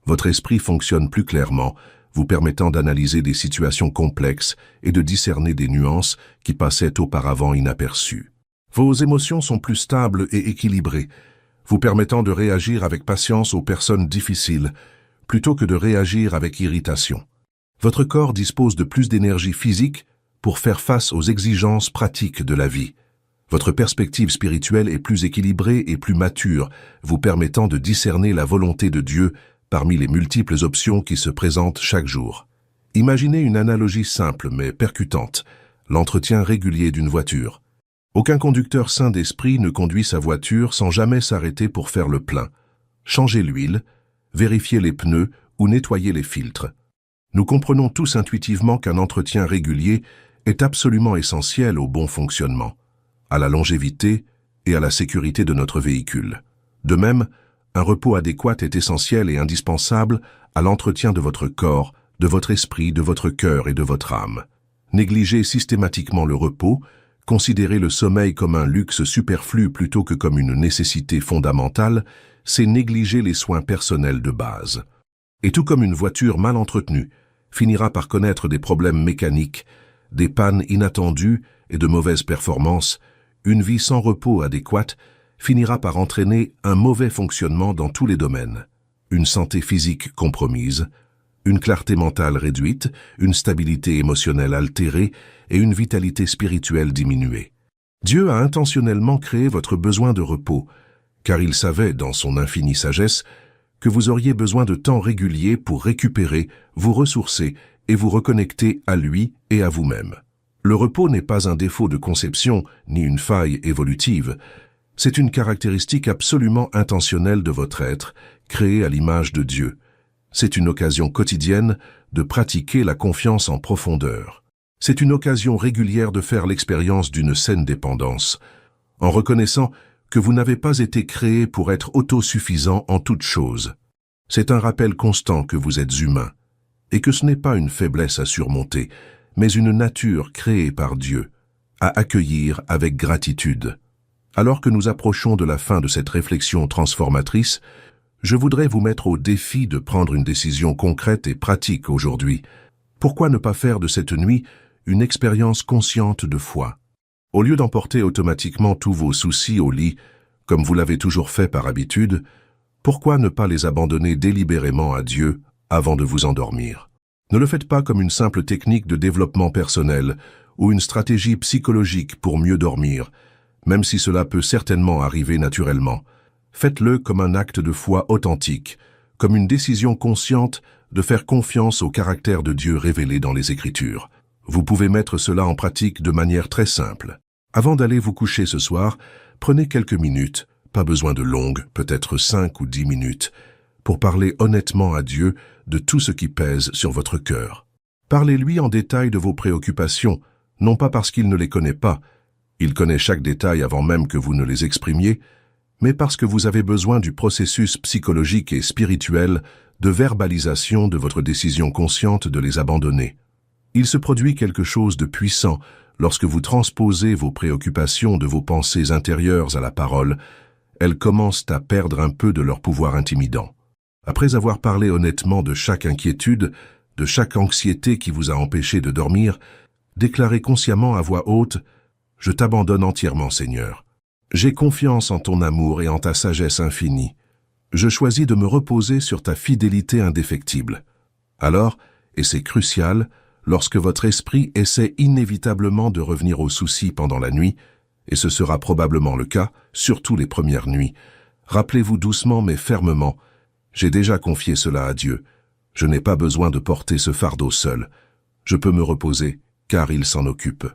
Votre esprit fonctionne plus clairement, vous permettant d'analyser des situations complexes et de discerner des nuances qui passaient auparavant inaperçues. Vos émotions sont plus stables et équilibrées, vous permettant de réagir avec patience aux personnes difficiles, plutôt que de réagir avec irritation. Votre corps dispose de plus d'énergie physique pour faire face aux exigences pratiques de la vie. Votre perspective spirituelle est plus équilibrée et plus mature, vous permettant de discerner la volonté de Dieu parmi les multiples options qui se présentent chaque jour. Imaginez une analogie simple mais percutante, l'entretien régulier d'une voiture. Aucun conducteur sain d'esprit ne conduit sa voiture sans jamais s'arrêter pour faire le plein, changer l'huile, vérifier les pneus ou nettoyer les filtres. Nous comprenons tous intuitivement qu'un entretien régulier est absolument essentiel au bon fonctionnement, à la longévité et à la sécurité de notre véhicule. De même, un repos adéquat est essentiel et indispensable à l'entretien de votre corps, de votre esprit, de votre cœur et de votre âme. Négliger systématiquement le repos Considérer le sommeil comme un luxe superflu plutôt que comme une nécessité fondamentale, c'est négliger les soins personnels de base. Et tout comme une voiture mal entretenue finira par connaître des problèmes mécaniques, des pannes inattendues et de mauvaises performances, une vie sans repos adéquate finira par entraîner un mauvais fonctionnement dans tous les domaines. Une santé physique compromise, une clarté mentale réduite, une stabilité émotionnelle altérée et une vitalité spirituelle diminuée. Dieu a intentionnellement créé votre besoin de repos, car il savait, dans son infinie sagesse, que vous auriez besoin de temps régulier pour récupérer, vous ressourcer et vous reconnecter à lui et à vous-même. Le repos n'est pas un défaut de conception ni une faille évolutive, c'est une caractéristique absolument intentionnelle de votre être, créé à l'image de Dieu. C'est une occasion quotidienne de pratiquer la confiance en profondeur. C'est une occasion régulière de faire l'expérience d'une saine dépendance, en reconnaissant que vous n'avez pas été créé pour être autosuffisant en toutes choses. C'est un rappel constant que vous êtes humain, et que ce n'est pas une faiblesse à surmonter, mais une nature créée par Dieu, à accueillir avec gratitude. Alors que nous approchons de la fin de cette réflexion transformatrice, je voudrais vous mettre au défi de prendre une décision concrète et pratique aujourd'hui. Pourquoi ne pas faire de cette nuit une expérience consciente de foi? Au lieu d'emporter automatiquement tous vos soucis au lit, comme vous l'avez toujours fait par habitude, pourquoi ne pas les abandonner délibérément à Dieu avant de vous endormir? Ne le faites pas comme une simple technique de développement personnel ou une stratégie psychologique pour mieux dormir, même si cela peut certainement arriver naturellement. Faites-le comme un acte de foi authentique, comme une décision consciente de faire confiance au caractère de Dieu révélé dans les Écritures. Vous pouvez mettre cela en pratique de manière très simple. Avant d'aller vous coucher ce soir, prenez quelques minutes, pas besoin de longues, peut-être 5 ou 10 minutes, pour parler honnêtement à Dieu de tout ce qui pèse sur votre cœur. Parlez-lui en détail de vos préoccupations, non pas parce qu'il ne les connaît pas, il connaît chaque détail avant même que vous ne les exprimiez, mais parce que vous avez besoin du processus psychologique et spirituel de verbalisation de votre décision consciente de les abandonner. Il se produit quelque chose de puissant lorsque vous transposez vos préoccupations de vos pensées intérieures à la parole. Elles commencent à perdre un peu de leur pouvoir intimidant. Après avoir parlé honnêtement de chaque inquiétude, de chaque anxiété qui vous a empêché de dormir, déclarez consciemment à voix haute « Je t'abandonne entièrement, Seigneur. J'ai confiance en ton amour et en ta sagesse infinie. Je choisis de me reposer sur ta fidélité indéfectible. » Alors, et c'est crucial, lorsque votre esprit essaie inévitablement de revenir aux soucis pendant la nuit, et ce sera probablement le cas, surtout les premières nuits, rappelez-vous doucement mais fermement, j'ai déjà confié cela à Dieu. Je n'ai pas besoin de porter ce fardeau seul. Je peux me reposer, car il s'en occupe.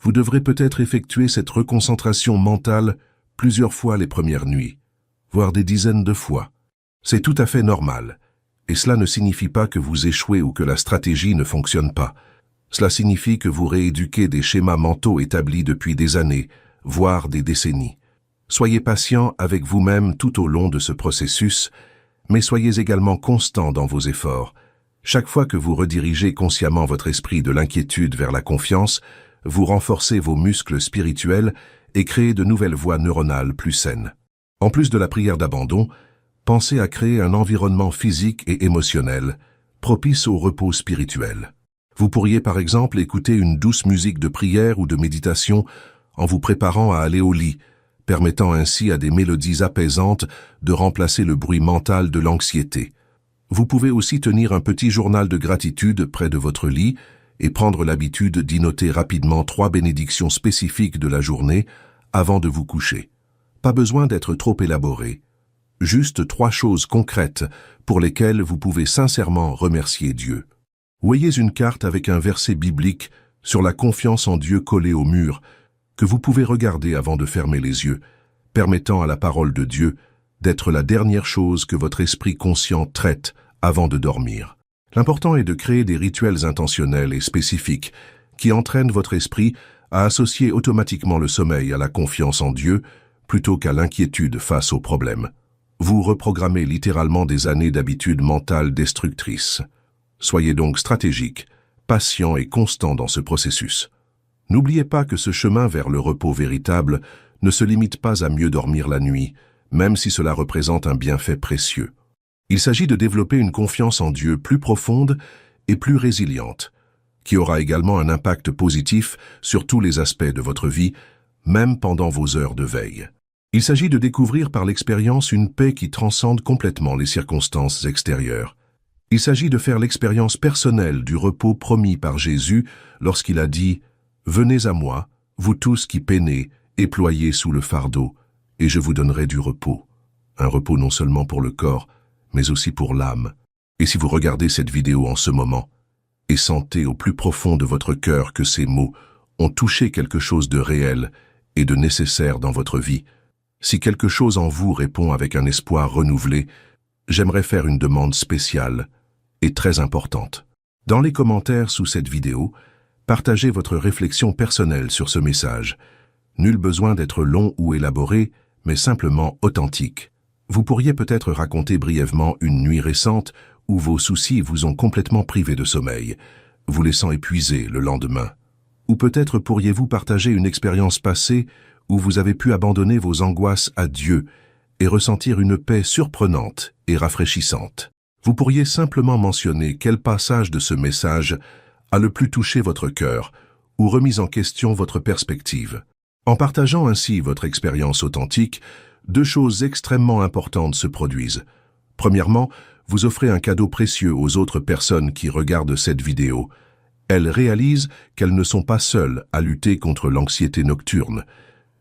Vous devrez peut-être effectuer cette reconcentration mentale plusieurs fois les premières nuits, voire des dizaines de fois. C'est tout à fait normal. Et cela ne signifie pas que vous échouez ou que la stratégie ne fonctionne pas. Cela signifie que vous rééduquez des schémas mentaux établis depuis des années, voire des décennies. Soyez patient avec vous-même tout au long de ce processus, mais soyez également constant dans vos efforts. Chaque fois que vous redirigez consciemment votre esprit de l'inquiétude vers la confiance, vous renforcez vos muscles spirituels et créez de nouvelles voies neuronales plus saines. En plus de la prière d'abandon, pensez à créer un environnement physique et émotionnel, propice au repos spirituel. Vous pourriez par exemple écouter une douce musique de prière ou de méditation en vous préparant à aller au lit, permettant ainsi à des mélodies apaisantes de remplacer le bruit mental de l'anxiété. Vous pouvez aussi tenir un petit journal de gratitude près de votre lit et prendre l'habitude d'y noter rapidement 3 bénédictions spécifiques de la journée avant de vous coucher. Pas besoin d'être trop élaboré. Juste 3 choses concrètes pour lesquelles vous pouvez sincèrement remercier Dieu. Voyez une carte avec un verset biblique sur la confiance en Dieu collé au mur que vous pouvez regarder avant de fermer les yeux, permettant à la parole de Dieu d'être la dernière chose que votre esprit conscient traite avant de dormir. L'important est de créer des rituels intentionnels et spécifiques qui entraînent votre esprit à associer automatiquement le sommeil à la confiance en Dieu plutôt qu'à l'inquiétude face aux problèmes. Vous reprogrammez littéralement des années d'habitudes mentales destructrices. Soyez donc stratégique, patient et constant dans ce processus. N'oubliez pas que ce chemin vers le repos véritable ne se limite pas à mieux dormir la nuit, même si cela représente un bienfait précieux. Il s'agit de développer une confiance en Dieu plus profonde et plus résiliente, qui aura également un impact positif sur tous les aspects de votre vie, même pendant vos heures de veille. Il s'agit de découvrir par l'expérience une paix qui transcende complètement les circonstances extérieures. Il s'agit de faire l'expérience personnelle du repos promis par Jésus lorsqu'il a dit « Venez à moi, vous tous qui peinez et ployez sous le fardeau, et je vous donnerai du repos. » Un repos non seulement pour le corps, mais aussi pour l'âme. Et si vous regardez cette vidéo en ce moment, et sentez au plus profond de votre cœur que ces mots ont touché quelque chose de réel et de nécessaire dans votre vie, si quelque chose en vous répond avec un espoir renouvelé, j'aimerais faire une demande spéciale et très importante. Dans les commentaires sous cette vidéo, partagez votre réflexion personnelle sur ce message. Nul besoin d'être long ou élaboré, mais simplement authentique. Vous pourriez peut-être raconter brièvement une nuit récente où vos soucis vous ont complètement privé de sommeil, vous laissant épuisé le lendemain. Ou peut-être pourriez-vous partager une expérience passée où vous avez pu abandonner vos angoisses à Dieu et ressentir une paix surprenante et rafraîchissante. Vous pourriez simplement mentionner quel passage de ce message a le plus touché votre cœur ou remis en question votre perspective. En partageant ainsi votre expérience authentique, deux choses extrêmement importantes se produisent. Premièrement, vous offrez un cadeau précieux aux autres personnes qui regardent cette vidéo. Elles réalisent qu'elles ne sont pas seules à lutter contre l'anxiété nocturne,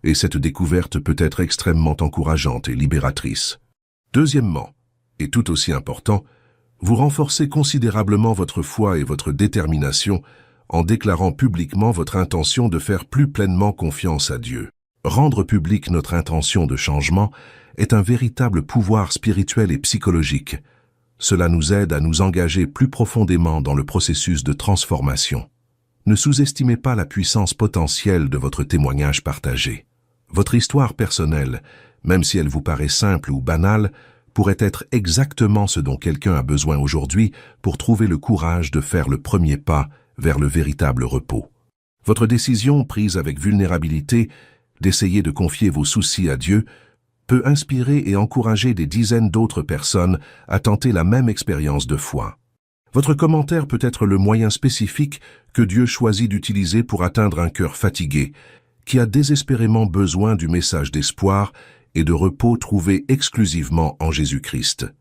et cette découverte peut être extrêmement encourageante et libératrice. Deuxièmement, et tout aussi important, vous renforcez considérablement votre foi et votre détermination en déclarant publiquement votre intention de faire plus pleinement confiance à Dieu. Rendre publique notre intention de changement est un véritable pouvoir spirituel et psychologique. Cela nous aide à nous engager plus profondément dans le processus de transformation. Ne sous-estimez pas la puissance potentielle de votre témoignage partagé. Votre histoire personnelle, même si elle vous paraît simple ou banale, pourrait être exactement ce dont quelqu'un a besoin aujourd'hui pour trouver le courage de faire le premier pas vers le véritable repos. Votre décision, prise avec vulnérabilité, d'essayer de confier vos soucis à Dieu, peut inspirer et encourager des dizaines d'autres personnes à tenter la même expérience de foi. Votre commentaire peut être le moyen spécifique que Dieu choisit d'utiliser pour atteindre un cœur fatigué, qui a désespérément besoin du message d'espoir et de repos trouvé exclusivement en Jésus-Christ.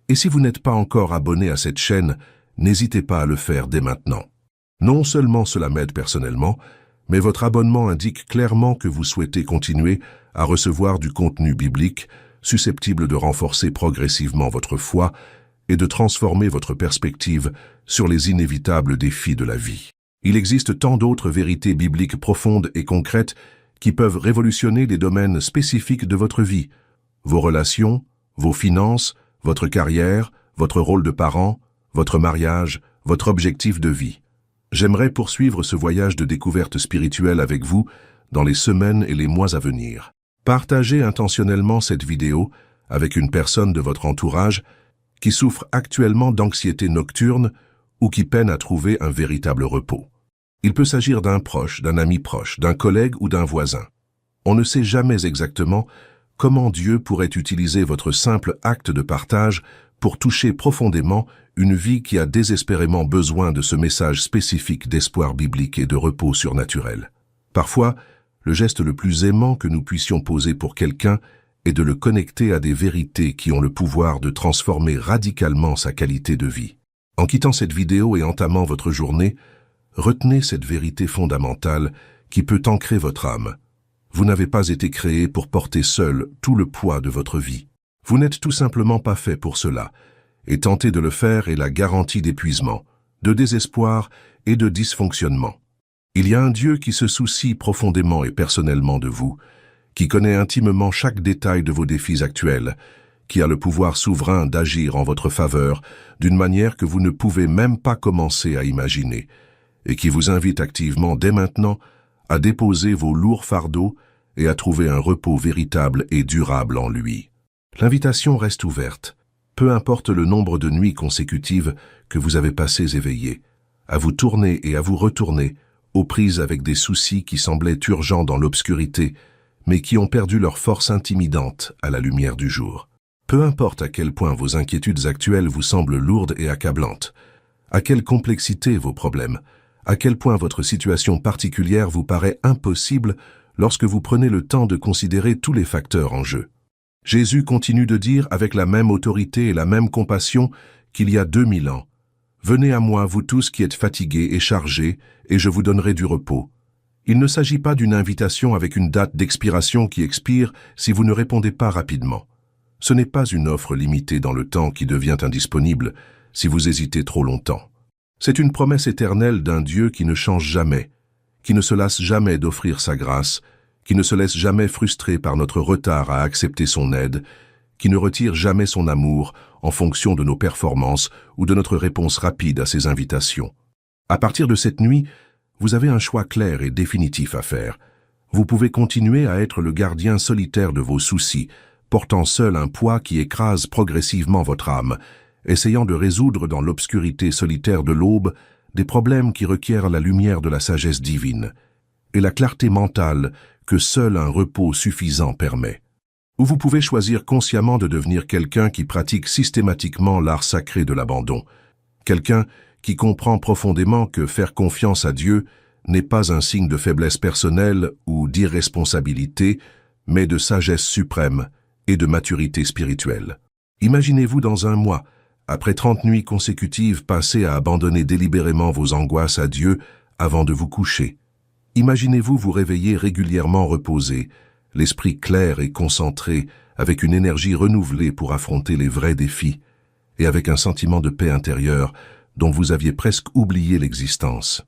Et si vous n'êtes pas encore abonné à cette chaîne, n'hésitez pas à le faire dès maintenant. Non seulement cela m'aide personnellement, mais votre abonnement indique clairement que vous souhaitez continuer à recevoir du contenu biblique susceptible de renforcer progressivement votre foi et de transformer votre perspective sur les inévitables défis de la vie. Il existe tant d'autres vérités bibliques profondes et concrètes qui peuvent révolutionner les domaines spécifiques de votre vie, vos relations, vos finances, votre carrière, votre rôle de parent, votre mariage, votre objectif de vie. J'aimerais poursuivre ce voyage de découverte spirituelle avec vous dans les semaines et les mois à venir. Partagez intentionnellement cette vidéo avec une personne de votre entourage qui souffre actuellement d'anxiété nocturne ou qui peine à trouver un véritable repos. Il peut s'agir d'un proche, d'un ami proche, d'un collègue ou d'un voisin. On ne sait jamais exactement comment Dieu pourrait utiliser votre simple acte de partage pour toucher profondément une vie qui a désespérément besoin de ce message spécifique d'espoir biblique et de repos surnaturel. Parfois, le geste le plus aimant que nous puissions poser pour quelqu'un est de le connecter à des vérités qui ont le pouvoir de transformer radicalement sa qualité de vie. En quittant cette vidéo et entamant votre journée, retenez cette vérité fondamentale qui peut ancrer votre âme. Vous n'avez pas été créé pour porter seul tout le poids de votre vie. Vous n'êtes tout simplement pas fait pour cela, et tenter de le faire est la garantie d'épuisement, de désespoir et de dysfonctionnement. Il y a un Dieu qui se soucie profondément et personnellement de vous, qui connaît intimement chaque détail de vos défis actuels, qui a le pouvoir souverain d'agir en votre faveur d'une manière que vous ne pouvez même pas commencer à imaginer, et qui vous invite activement dès maintenant à déposer vos lourds fardeaux et à trouver un repos véritable et durable en lui. L'invitation reste ouverte, peu importe le nombre de nuits consécutives que vous avez passées éveillées, à vous tourner et à vous retourner aux prises avec des soucis qui semblaient urgents dans l'obscurité, mais qui ont perdu leur force intimidante à la lumière du jour. Peu importe à quel point vos inquiétudes actuelles vous semblent lourdes et accablantes, à quelle complexité vos problèmes, à quel point votre situation particulière vous paraît impossible lorsque vous prenez le temps de considérer tous les facteurs en jeu. Jésus continue de dire avec la même autorité et la même compassion qu'il y a 2000 ans, « Venez à moi, vous tous qui êtes fatigués et chargés, et je vous donnerai du repos. » Il ne s'agit pas d'une invitation avec une date d'expiration qui expire si vous ne répondez pas rapidement. Ce n'est pas une offre limitée dans le temps qui devient indisponible si vous hésitez trop longtemps. C'est une promesse éternelle d'un Dieu qui ne change jamais, qui ne se lasse jamais d'offrir sa grâce, qui ne se laisse jamais frustrer par notre retard à accepter son aide, qui ne retire jamais son amour en fonction de nos performances ou de notre réponse rapide à ses invitations. À partir de cette nuit, vous avez un choix clair et définitif à faire. Vous pouvez continuer à être le gardien solitaire de vos soucis, portant seul un poids qui écrase progressivement votre âme, essayant de résoudre dans l'obscurité solitaire de l'aube des problèmes qui requièrent la lumière de la sagesse divine et la clarté mentale que seul un repos suffisant permet. Ou vous pouvez choisir consciemment de devenir quelqu'un qui pratique systématiquement l'art sacré de l'abandon, quelqu'un qui comprend profondément que faire confiance à Dieu n'est pas un signe de faiblesse personnelle ou d'irresponsabilité, mais de sagesse suprême et de maturité spirituelle. Imaginez-vous dans un mois, après 30 nuits consécutives passées à abandonner délibérément vos angoisses à Dieu avant de vous coucher. Imaginez-vous vous réveiller régulièrement reposé, l'esprit clair et concentré, avec une énergie renouvelée pour affronter les vrais défis, et avec un sentiment de paix intérieure dont vous aviez presque oublié l'existence.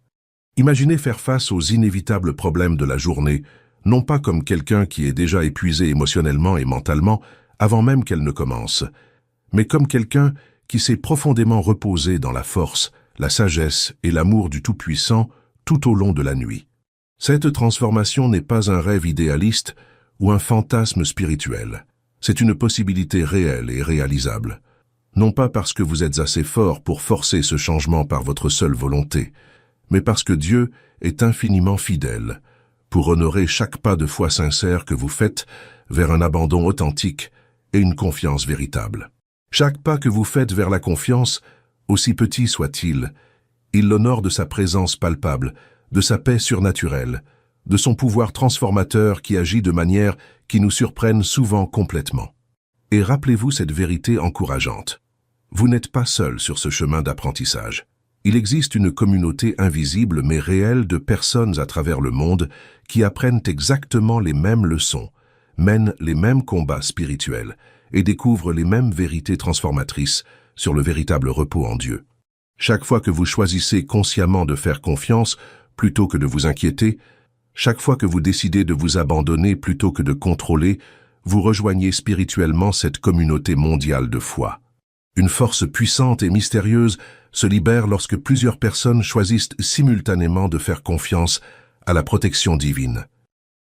Imaginez faire face aux inévitables problèmes de la journée, non pas comme quelqu'un qui est déjà épuisé émotionnellement et mentalement avant même qu'elle ne commence, mais comme quelqu'un qui s'est profondément reposé dans la force, la sagesse et l'amour du Tout-Puissant tout au long de la nuit. Cette transformation n'est pas un rêve idéaliste ou un fantasme spirituel. C'est une possibilité réelle et réalisable. Non pas parce que vous êtes assez fort pour forcer ce changement par votre seule volonté, mais parce que Dieu est infiniment fidèle pour honorer chaque pas de foi sincère que vous faites vers un abandon authentique et une confiance véritable. Chaque pas que vous faites vers la confiance, aussi petit soit-il, il l'honore de sa présence palpable, de sa paix surnaturelle, de son pouvoir transformateur qui agit de manière qui nous surprenne souvent complètement. Et rappelez-vous cette vérité encourageante. Vous n'êtes pas seul sur ce chemin d'apprentissage. Il existe une communauté invisible mais réelle de personnes à travers le monde qui apprennent exactement les mêmes leçons, mènent les mêmes combats spirituels et découvrent les mêmes vérités transformatrices sur le véritable repos en Dieu. Chaque fois que vous choisissez consciemment de faire confiance plutôt que de vous inquiéter, chaque fois que vous décidez de vous abandonner plutôt que de contrôler, vous rejoignez spirituellement cette communauté mondiale de foi. Une force puissante et mystérieuse se libère lorsque plusieurs personnes choisissent simultanément de faire confiance à la protection divine.